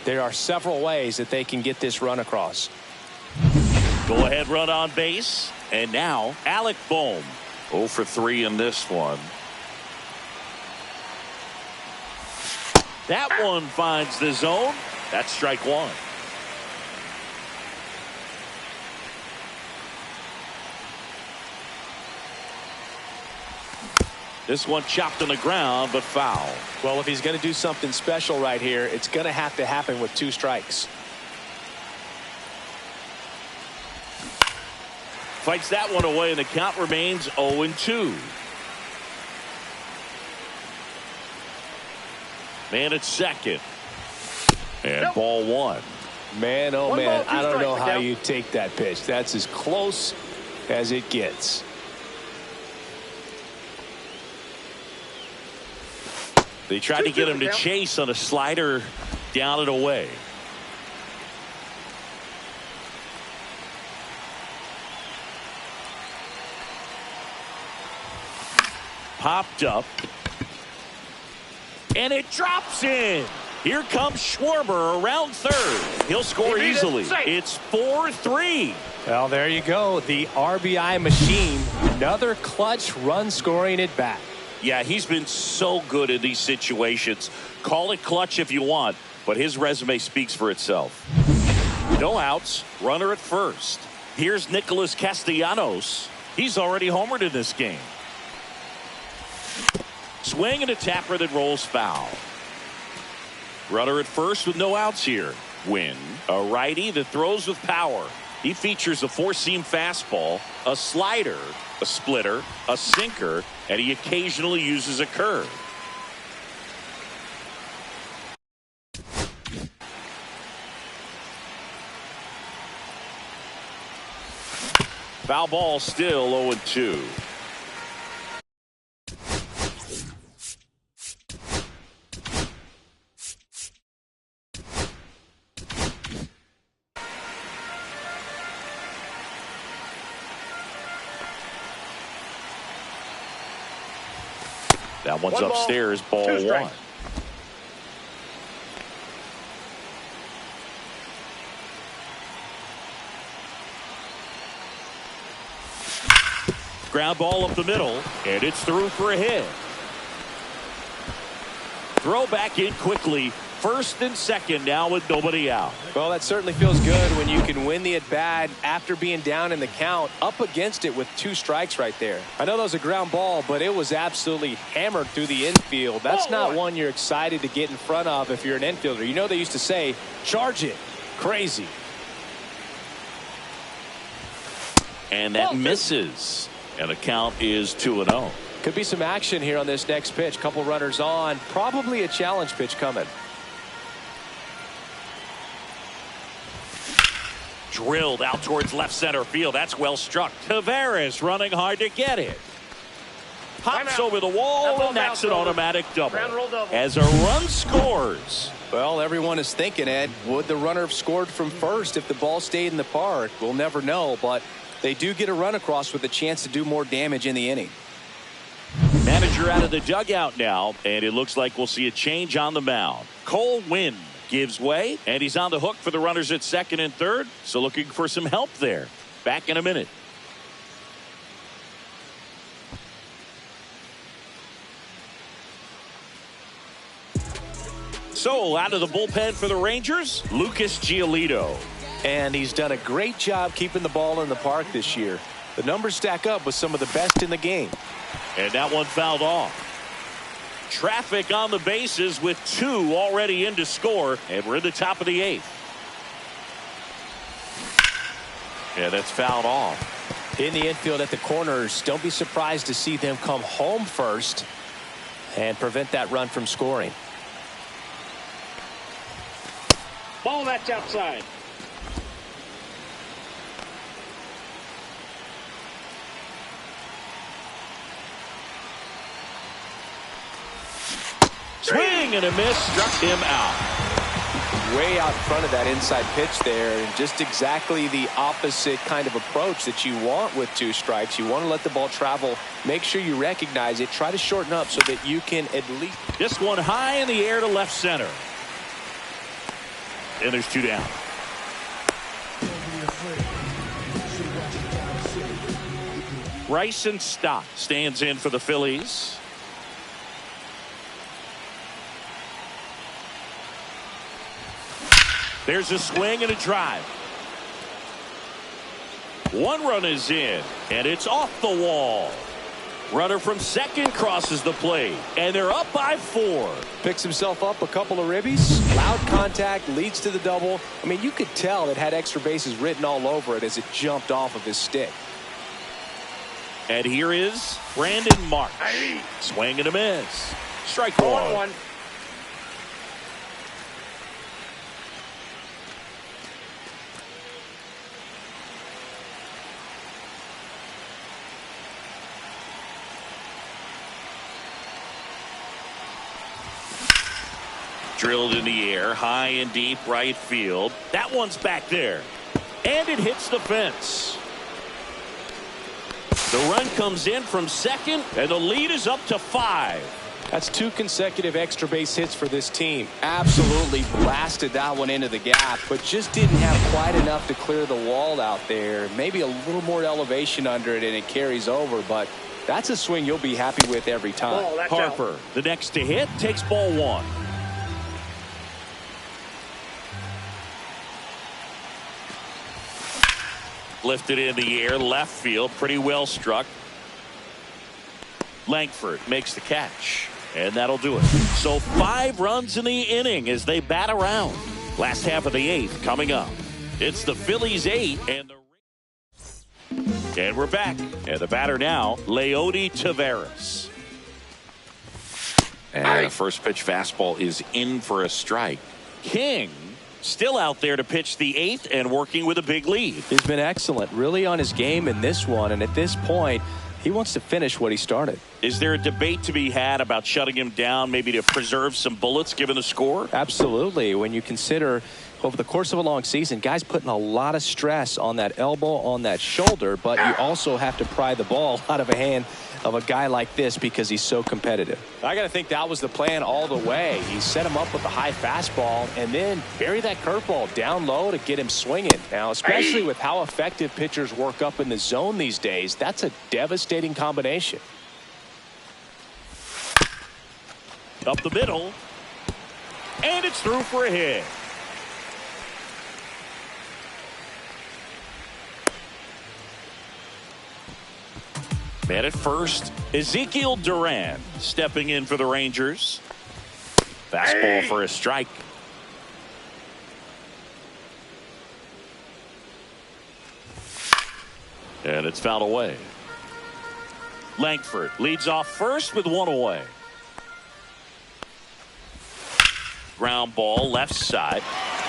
there are several ways that they can get this run across. Go-ahead run on base. And now, Alec Bohm. 0 for 3 in this one. That one finds the zone. That's strike 1. This one chopped on the ground, but foul. Well, if he's going to do something special right here, it's going to have to happen with 2 strikes. Fights that one away, and the count remains 0-2. Man at second. And ball 1. Man, oh man, ball, I don't know how Miguel. you take that pitch. That's as close as it gets. They tried to get him to Miguel. chase on a slider down and away. Popped up. And it drops in. Here comes Schwarber around third. He'll score He beat it. easily. Safe. It's 4-3. Well, there you go. The RBI machine. Another clutch run scoring at bat. Yeah, he's been so good in these situations. Call it clutch if you want, but his resume speaks for itself. No outs, runner at first. Here's Nicholas Castellanos. He's already homered in this game. Swing and a tapper that rolls foul. Runner at first with no outs here. Wynn, a righty that throws with power. He features a 4-seam fastball, a slider, a splitter, a sinker, and he occasionally uses a curve. Foul ball, still 0-2. That one's One ball, upstairs, ball 2 1. strikes. Ground ball up the middle, and it's through for a hit. Throw back in quickly. First and second now with nobody out. Well, that certainly feels good when you can win the at-bat after being down in the count, up against it with 2 strikes right there. I know that was a ground ball, but it was absolutely hammered through the infield. That's not one you're excited to get in front of if you're an infielder. You know they used to say, charge it. Crazy. And that misses. And the count is 2-0. Could be some action here on this next pitch. Couple runners on. Probably a challenge pitch coming. Drilled out towards left center field. That's well struck. Tavares running hard to get it. Hops over the wall, and that's an automatic double. Ground roll double. As a run scores. Well, everyone is thinking, Ed, would the runner have scored from first if the ball stayed in the park? We'll never know, but they do get a run across with a chance to do more damage in the inning. Manager out of the dugout now, and it looks like we'll see a change on the mound. Cole Wynn gives way, and he's on the hook for the runners at second and third, so looking for some help there. Back in a minute. So out of the bullpen for the Rangers, Lucas Giolito. And he's done a great job keeping the ball in the park this year. The numbers stack up with some of the best in the game. And that one fouled off. Traffic on the bases with 2 already in to score, and we're in the top of the 8th. Yeah, that's fouled off. In the infield at the corners, don't be surprised to see them come home first and prevent that run from scoring. Ball, that's outside. Swing and a miss, struck him out. Way out front of that inside pitch there, and just exactly the opposite kind of approach that you want with 2 strikes. You want to let the ball travel. Make sure you recognize it. Try to shorten up so that you can at least. This one high in the air to left center. And there's 2 down. Bryson Stott stands in for the Phillies. There's a swing and a drive. 1 run is in, and it's off the wall. Runner from second crosses the plate, and they're up by 4. Picks himself up a couple of ribbies. Loud contact leads to the double. I mean, you could tell it had extra bases written all over it as it jumped off of his stick. And here is Brandon March. Swing and a miss. Strike one. Drilled in the air, high and deep right field. That one's back there. And it hits the fence. The run comes in from second, and the lead is up to 5. That's 2 consecutive extra base hits for this team. Absolutely blasted that one into the gap, but just didn't have quite enough to clear the wall out there. Maybe a little more elevation under it, and it carries over, but that's a swing you'll be happy with every time. Harper, the next to hit, takes ball 1. Lifted in the air, left field, pretty well struck. Langford makes the catch, and that'll do it. So 5 runs in the inning as they bat around. Last half of the 8th coming up. It's the Phillies 8 and we're back. And the batter now, Leody Taveras. And the first pitch fastball is in for a strike. King still out there to pitch the 8th and working with a big lead. He's been excellent, really on his game in this one, and at this point he wants to finish what he started. Is there a debate to be had about shutting him down, maybe to preserve some bullets given the score? Absolutely. When you consider over the course of a long season, guys putting a lot of stress on that elbow, on that shoulder, but you also have to pry the ball out of a hand of a guy like this because he's so competitive. I got to think that was the plan all the way. He set him up with a high fastball and then bury that curveball down low to get him swinging. Now, especially with how effective pitchers work up in the zone these days, that's a devastating combination. Up the middle, and it's through for a hit. Man at first, Ezekiel Duran stepping in for the Rangers. Fastball for a strike. And it's fouled away. Langford leads off first with 1 away. Ground ball left side.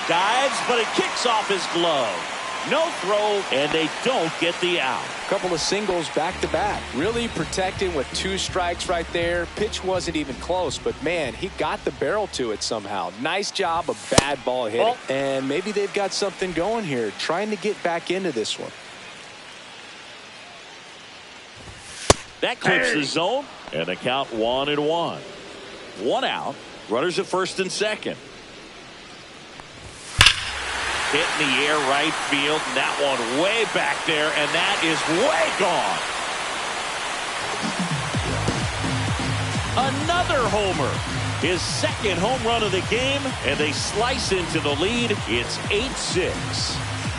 Dives, but it kicks off his glove. No throw, and they don't get the out. Couple of singles back to back. Really protecting with 2 strikes right there. Pitch wasn't even close, but man, he got the barrel to it somehow. Nice job of bad ball hitting. And maybe they've got something going here, trying to get back into this one. That clips the zone, and the count 1-1. 1 out. Runners at first and second. Hit in the air right field, and that one way back there, and that is way gone. Another homer. His second home run of the game, and they slice into the lead. It's 8-6.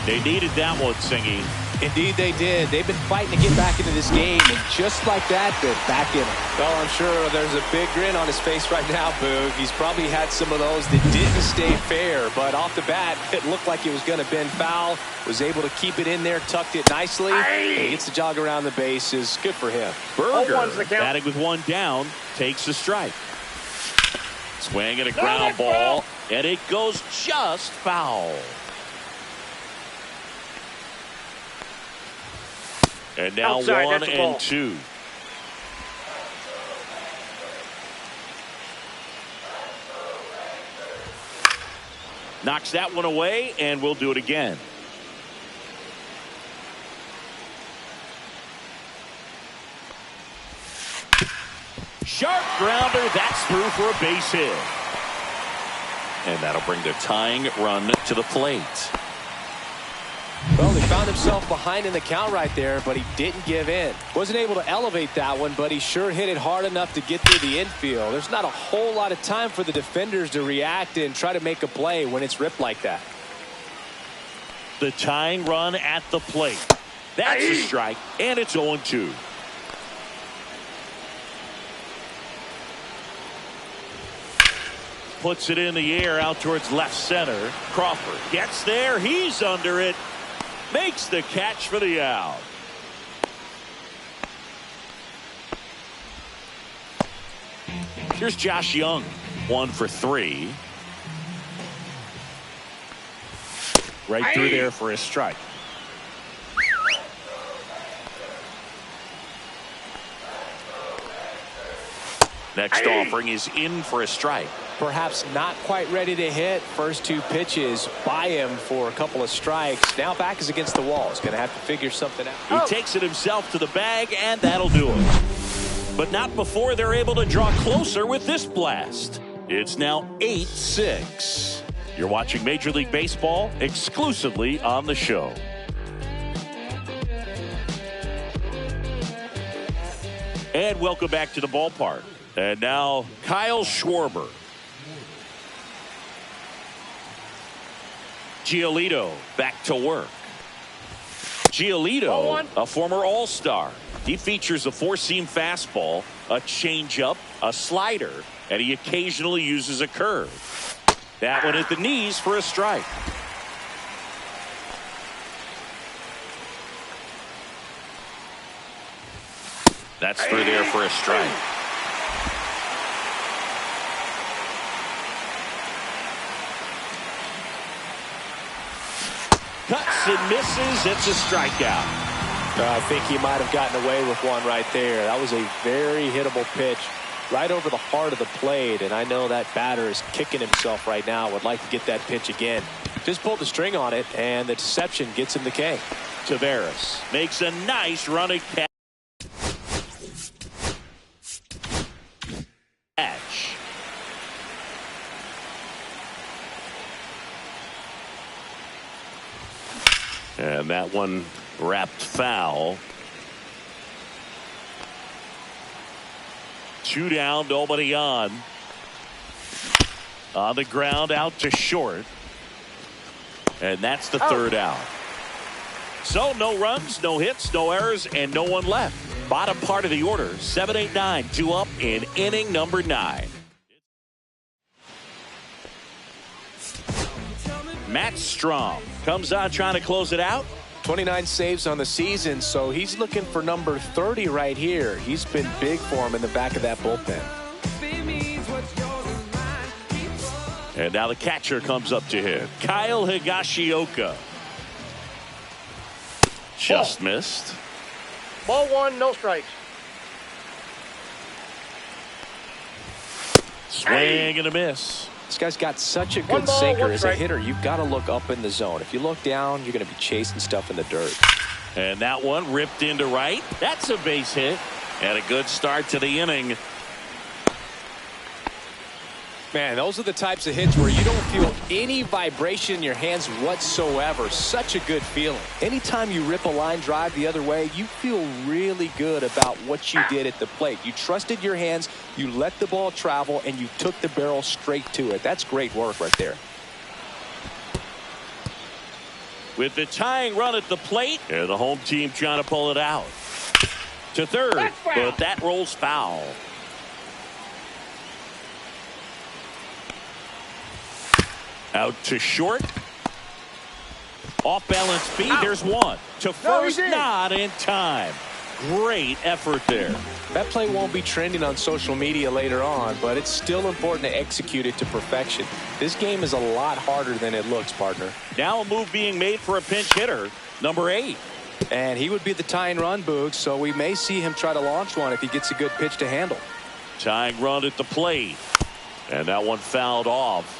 They needed that one, Singy. Indeed they did. They've been fighting to get back into this game, and just like that, they're back in it. Well, I'm sure there's a big grin on his face right now, Boog. He's probably had some of those that didn't stay fair, but off the bat, it looked like it was going to bend foul. Was able to keep it in there, tucked it nicely. He gets the jog around the bases. Good for him. Berger, batting with 1 down, takes a strike. Swing and a ground ball, and it goes just foul. And now outside, 1-2. Knocks that one away, and we'll do it again. Sharp grounder, that's through for a base hit. And that'll bring the tying run to the plate. Well, he found himself behind in the count right there, but he didn't give in. Wasn't able to elevate that one, but he sure hit it hard enough to get through the infield. There's not a whole lot of time for the defenders to react and try to make a play when it's ripped like that. The tying run at the plate. That's a strike, and it's 0-2. puts it in the air out towards left center. Crawford gets there. He's under it. Makes the catch for the out. Here's Josh Young, 1 for 3. Right through there for a strike. Next offering is in for a strike. Perhaps not quite ready to hit. First 2 pitches by him for a couple of strikes. Now back is against the wall. He's going to have to figure something out. He takes it himself to the bag, and that'll do it. But not before they're able to draw closer with this blast. It's now 8-6. You're watching Major League Baseball exclusively on the show. And welcome back to the ballpark. And now Kyle Schwarber. Giolito back to work. Giolito, a former All-Star. He features a 4-seam fastball, a changeup, a slider, and he occasionally uses a curve. That one at the knees for a strike. That's through there for a strike. Cuts and misses. It's a strikeout. I think he might have gotten away with one right there. That was a very hittable pitch right over the heart of the plate, and I know that batter is kicking himself right now. Would like to get that pitch again. Just pulled the string on it, and the deception gets him the K. Taveras makes a nice running catch. And that one wrapped foul. 2 down, nobody on. On the ground, out to short. And that's the third out. So no runs, no hits, no errors, and no one left. Bottom part of the order, 7-8-9, 2 up in inning number 9. Matt Strom comes on trying to close it out. 29 saves on the season, so he's looking for number 30 right here. He's been big for him in the back of that bullpen. And now the catcher comes up to him. Kyle Higashioka. Just missed. Ball 1, no strikes. Swing and a miss. This guy's got such a good sinker. As a hitter, you've got to look up in the zone. If you look down, you're going to be chasing stuff in the dirt. And that one ripped into right. That's a base hit. And a good start to the inning. Man, those are the types of hits where you don't feel any vibration in your hands whatsoever. Such a good feeling. Anytime you rip a line drive the other way, you feel really good about what you did at the plate. You trusted your hands, you let the ball travel, and you took the barrel straight to it. That's great work right there. With the tying run at the plate, and the home team trying to pull it out. To third, but that rolls foul. Out to short. Off balance feed. There's one. To first, not in time. Great effort there. That play won't be trending on social media later on, but it's still important to execute it to perfection. This game is a lot harder than it looks, partner. Now a move being made for a pinch hitter, number 8. And he would be the tying run, Boog, so we may see him try to launch one if he gets a good pitch to handle. Tying run at the plate. And that one fouled off.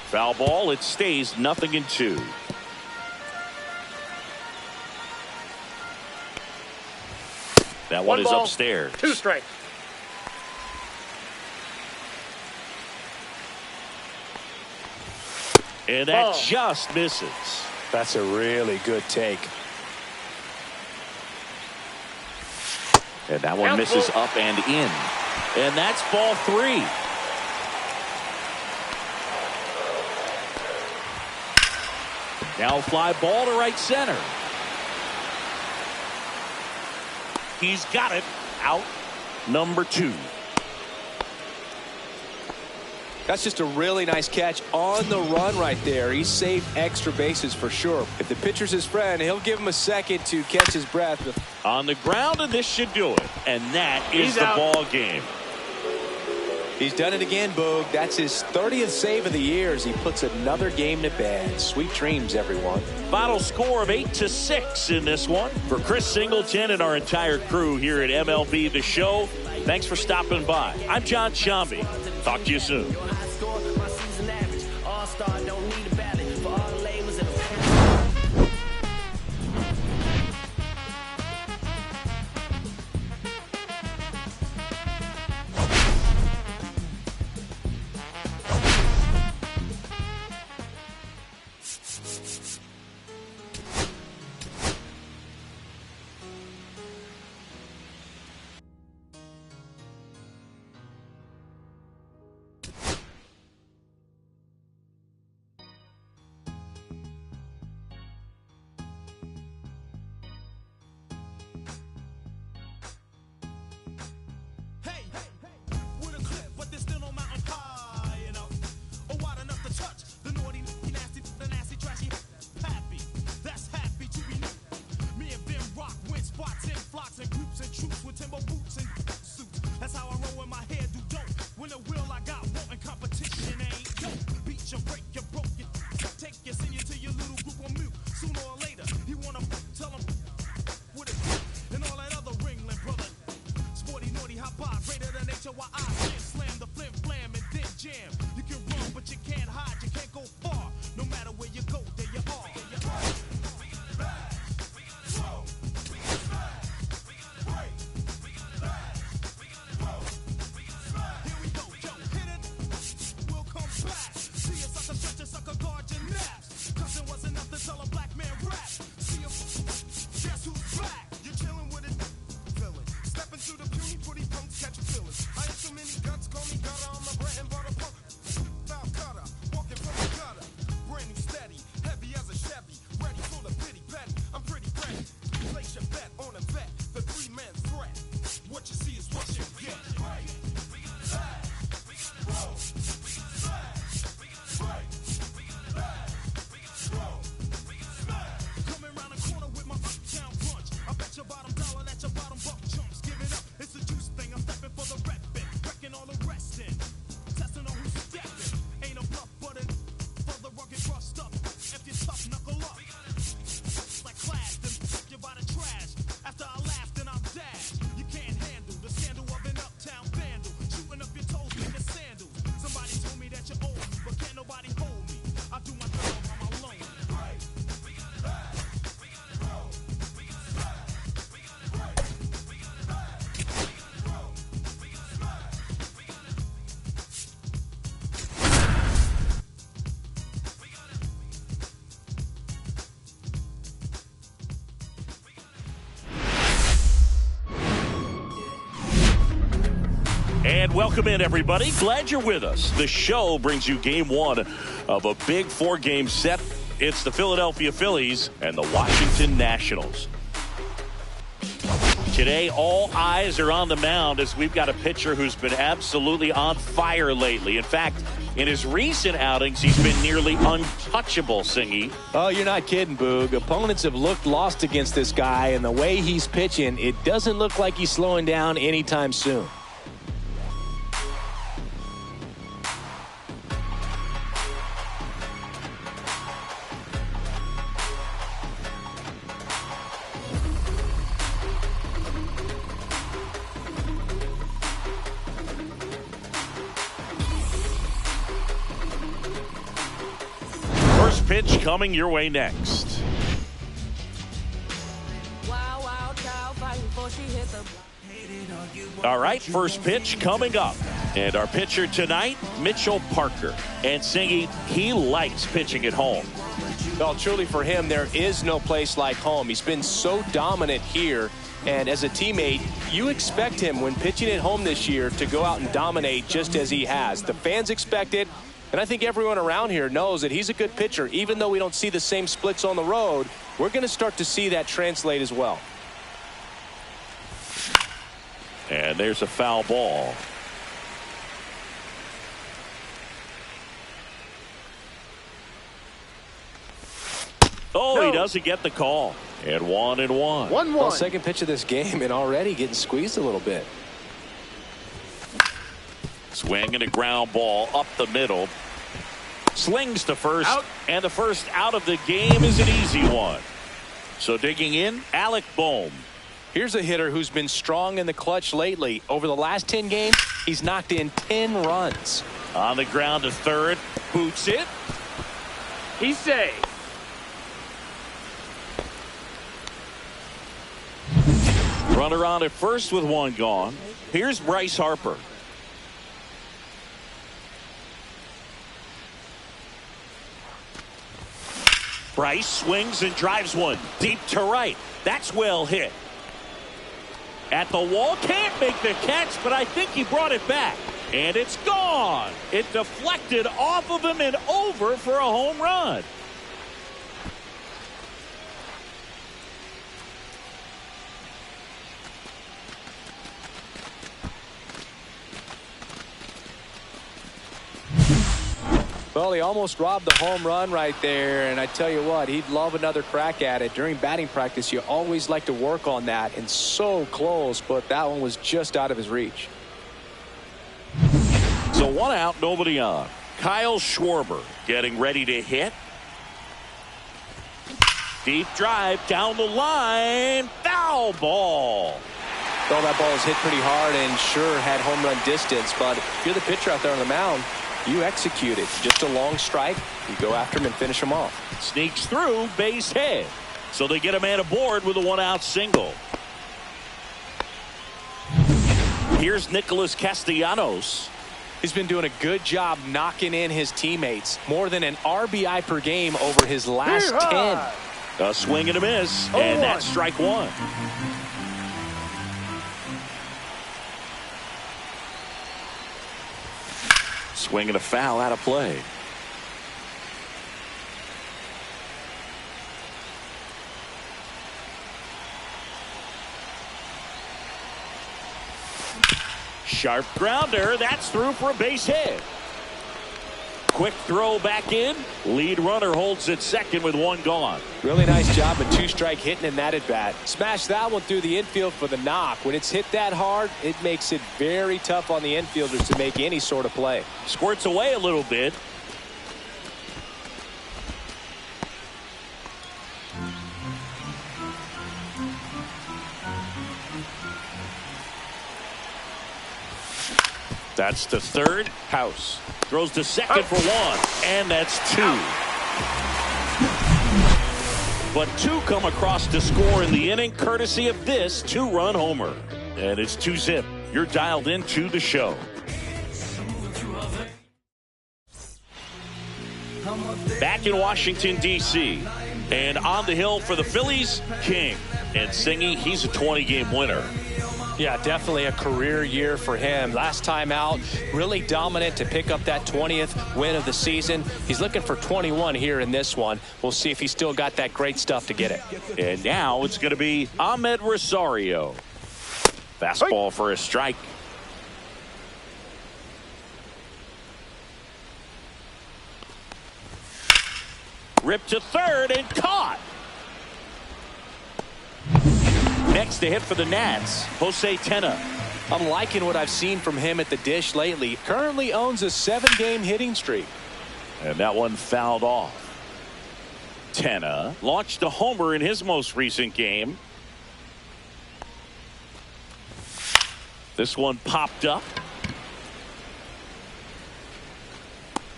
Foul ball. It stays 0-2. That one is upstairs. 2 strikes. And that just misses. That's a really good take. And that one misses up and in. And that's ball 3. Now fly ball to right center. He's got it. Out number 2. That's just a really nice catch on the run right there. He saved extra bases for sure. If the pitcher's his friend, he'll give him a second to catch his breath. On the ground, and this should do it. And that is the ball game. He's done it again, Boog. That's his 30th save of the year as he puts another game to bed. Sweet dreams, everyone. Final score of 8-6 in this one. For Chris Singleton and our entire crew here at MLB The Show, thanks for stopping by. I'm John Shambi. Talk to you soon. And welcome in, everybody. Glad you're with us. The show brings you game 1 of a big 4-game set. It's the Philadelphia Phillies and the Washington Nationals. Today, all eyes are on the mound as we've got a pitcher who's been absolutely on fire lately. In fact, in his recent outings, he's been nearly untouchable, Singy. Oh, you're not kidding, Boog. Opponents have looked lost against this guy, and the way he's pitching, it doesn't look like he's slowing down anytime soon. Pitch coming your way next. All right, first pitch coming up. And our pitcher tonight, Mitchell Parker. And Singy, he likes pitching at home. Well, truly for him, there is no place like home. He's been so dominant here. And as a teammate, you expect him when pitching at home this year to go out and dominate just as he has. The fans expect it. And I think everyone around here knows that he's a good pitcher. Even though we don't see the same splits on the road, we're going to start to see that translate as well. And there's a foul ball. Oh, no. He doesn't get the call. And 1-1. 1-1. Well, second pitch of this game and already getting squeezed a little bit. Swing and a ground ball up the middle. Slings to first. Out. And the first out of the game is an easy one. So digging in, Alec Bohm. Here's a hitter who's been strong in the clutch lately. Over the last 10 games, he's knocked in 10 runs. On the ground to third. Boots it. He's safe. Runner on at first with one gone. Here's Bryce Harper. Bryce swings and drives one deep to right. That's well hit. At the wall, can't make the catch, but I think he brought it back. And it's gone. It deflected off of him and over for a home run. Well, he almost robbed the home run right there, and I tell you what, he'd love another crack at it. During batting practice, you always like to work on that, and so close, but that one was just out of his reach. So one out, nobody on. Kyle Schwarber getting ready to hit. Deep drive down the line. Foul ball. Well, that ball was hit pretty hard and sure had home run distance, but if you're the pitcher out there on the mound, you execute it. Just a long strike. You go after him and finish him off. Sneaks through, base hit. So they get a man aboard with a one-out single. Here's Nicholas Castellanos. He's been doing a good job knocking in his teammates. More than an RBI per game over his last 10. A swing and a miss, and that's strike one. Swing and a foul out of play. Sharp grounder. That's through for a base hit. Quick throw back in. Lead runner holds at second with one gone. Really nice job of two-strike hitting in that at-bat. Smash that one through the infield for the knock. When it's hit that hard, it makes it very tough on the infielders to make any sort of play. Squirts away a little bit. That's to third. House throws to second for one, and that's two. But two come across to score in the inning, courtesy of this two-run homer. And it's 2-zip. You're dialed into the show. Back in Washington, D.C., and on the hill for the Phillies, King. And Singy, he's a 20-game winner. Yeah, definitely a career year for him. Last time out, really dominant to pick up that 20th win of the season. He's looking for 21 here in this one. We'll see if he's still got that great stuff to get it. And now it's going to be Ahmed Rosario. Fastball for a strike. Ripped to third and caught. Next to hit for the Nats, Jose Tena. I'm liking what I've seen from him at the dish lately. Currently owns a 7-game hitting streak. And that one fouled off. Tena launched a homer in his most recent game. This one popped up.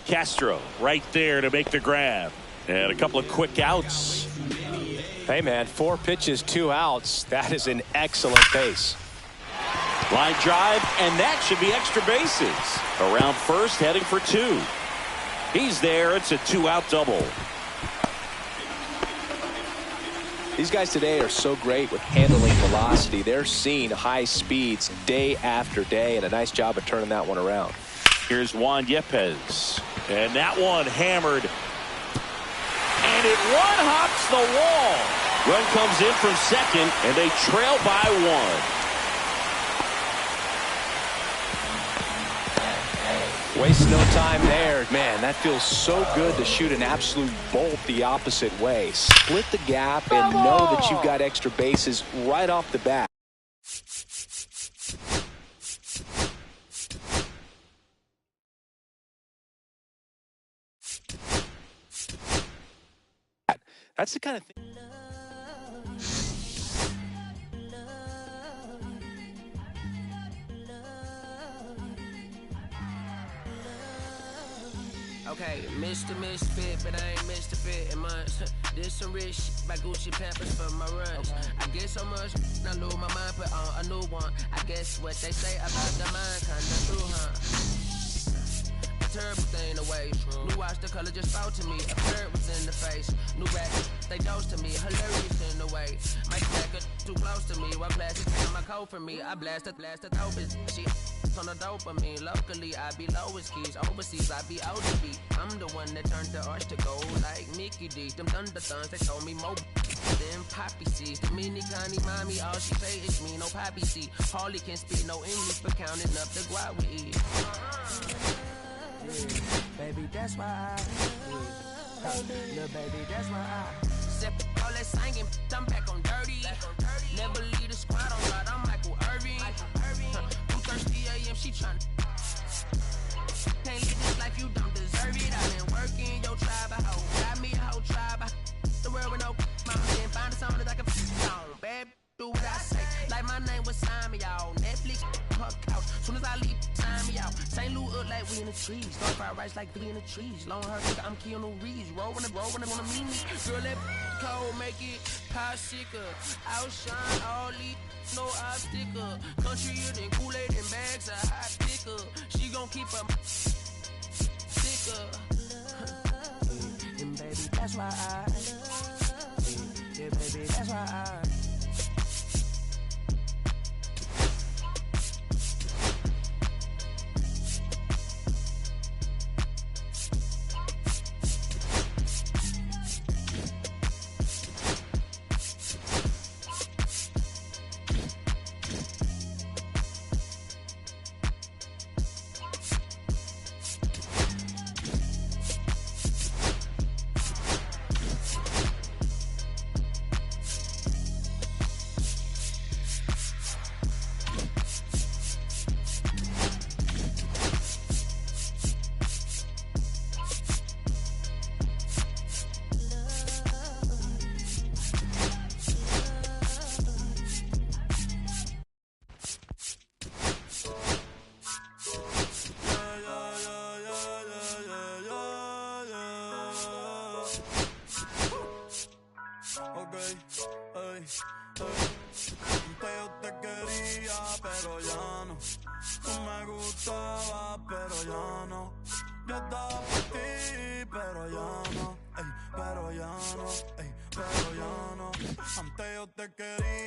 Castro right there to make the grab. And a couple of quick outs. Hey, man, 4 pitches, 2 outs. That is an excellent pace. Line drive, and that should be extra bases. Around first, heading for 2. He's there. It's a 2-out double. These guys today are so great with handling velocity. They're seeing high speeds day after day, and a nice job of turning that one around. Here's Juan Yepes. And that one hammered. And it one-hops the wall. Run comes in from second, and they trail by 1. Waste no time there. Man, that feels so good to shoot an absolute bolt the opposite way. Split the gap and know that you've got extra bases right off the bat. That's the kind of thing. Okay, Mr. Misfit, but I ain't Mr. Fit in months. This some rich shit by Gucci Pampers for my runs. I get so much, I lose my mind, put on a new one. I guess what they say about the mind, kinda true, huh? A terrible thing to waste. New watch, the color just spoke to me. A bird was in the face. New rap, they dose to me. Hilarious in the way. My jacket too close to me. While plastic on my coat for me. I blast the dope is she on the dopamine. Locally, I be lowest keys. Overseas, I be ODB. I'm the one that turned the arch to gold like Mickey D. Them thunder thuns, they told me more than poppy seeds. The mini Connie mommy, all she say is me, no poppy seed. Hardly can speak no English, but counting up the guap we eat. Yeah, baby, that's why I little baby, that's why I step all that singing, I'm back on dirty. Never leave the squad on God, I'm Michael Irving. 2:30 a.m. she tryna can't live this life, you don't deserve it. I've been working your tribe, a hoe. Got me a whole tribe. The world with no mama, then find a song that I can on. Bad, do what I say. Like my name was sign me out. Netflix, her couch. Soon as I leave, sign me out. St. Louis up like we in the trees. Star fried rice like we in the trees. Long hair, I'm Keanu Reeves. Rolling it, wanna meet me. Girl, that cold, make it popsicle. Outshine all these. No obstacle. Country and Kool-Aid and bags of hot picker. She gon' keep her sicker. And baby, that's why yeah, baby, that's why Antes yo te quería, pero ya no. Tú me gustabas, pero ya no. Yo estaba por ti, pero ya no. Pero ya no, pero ya no. Antes yo te quería.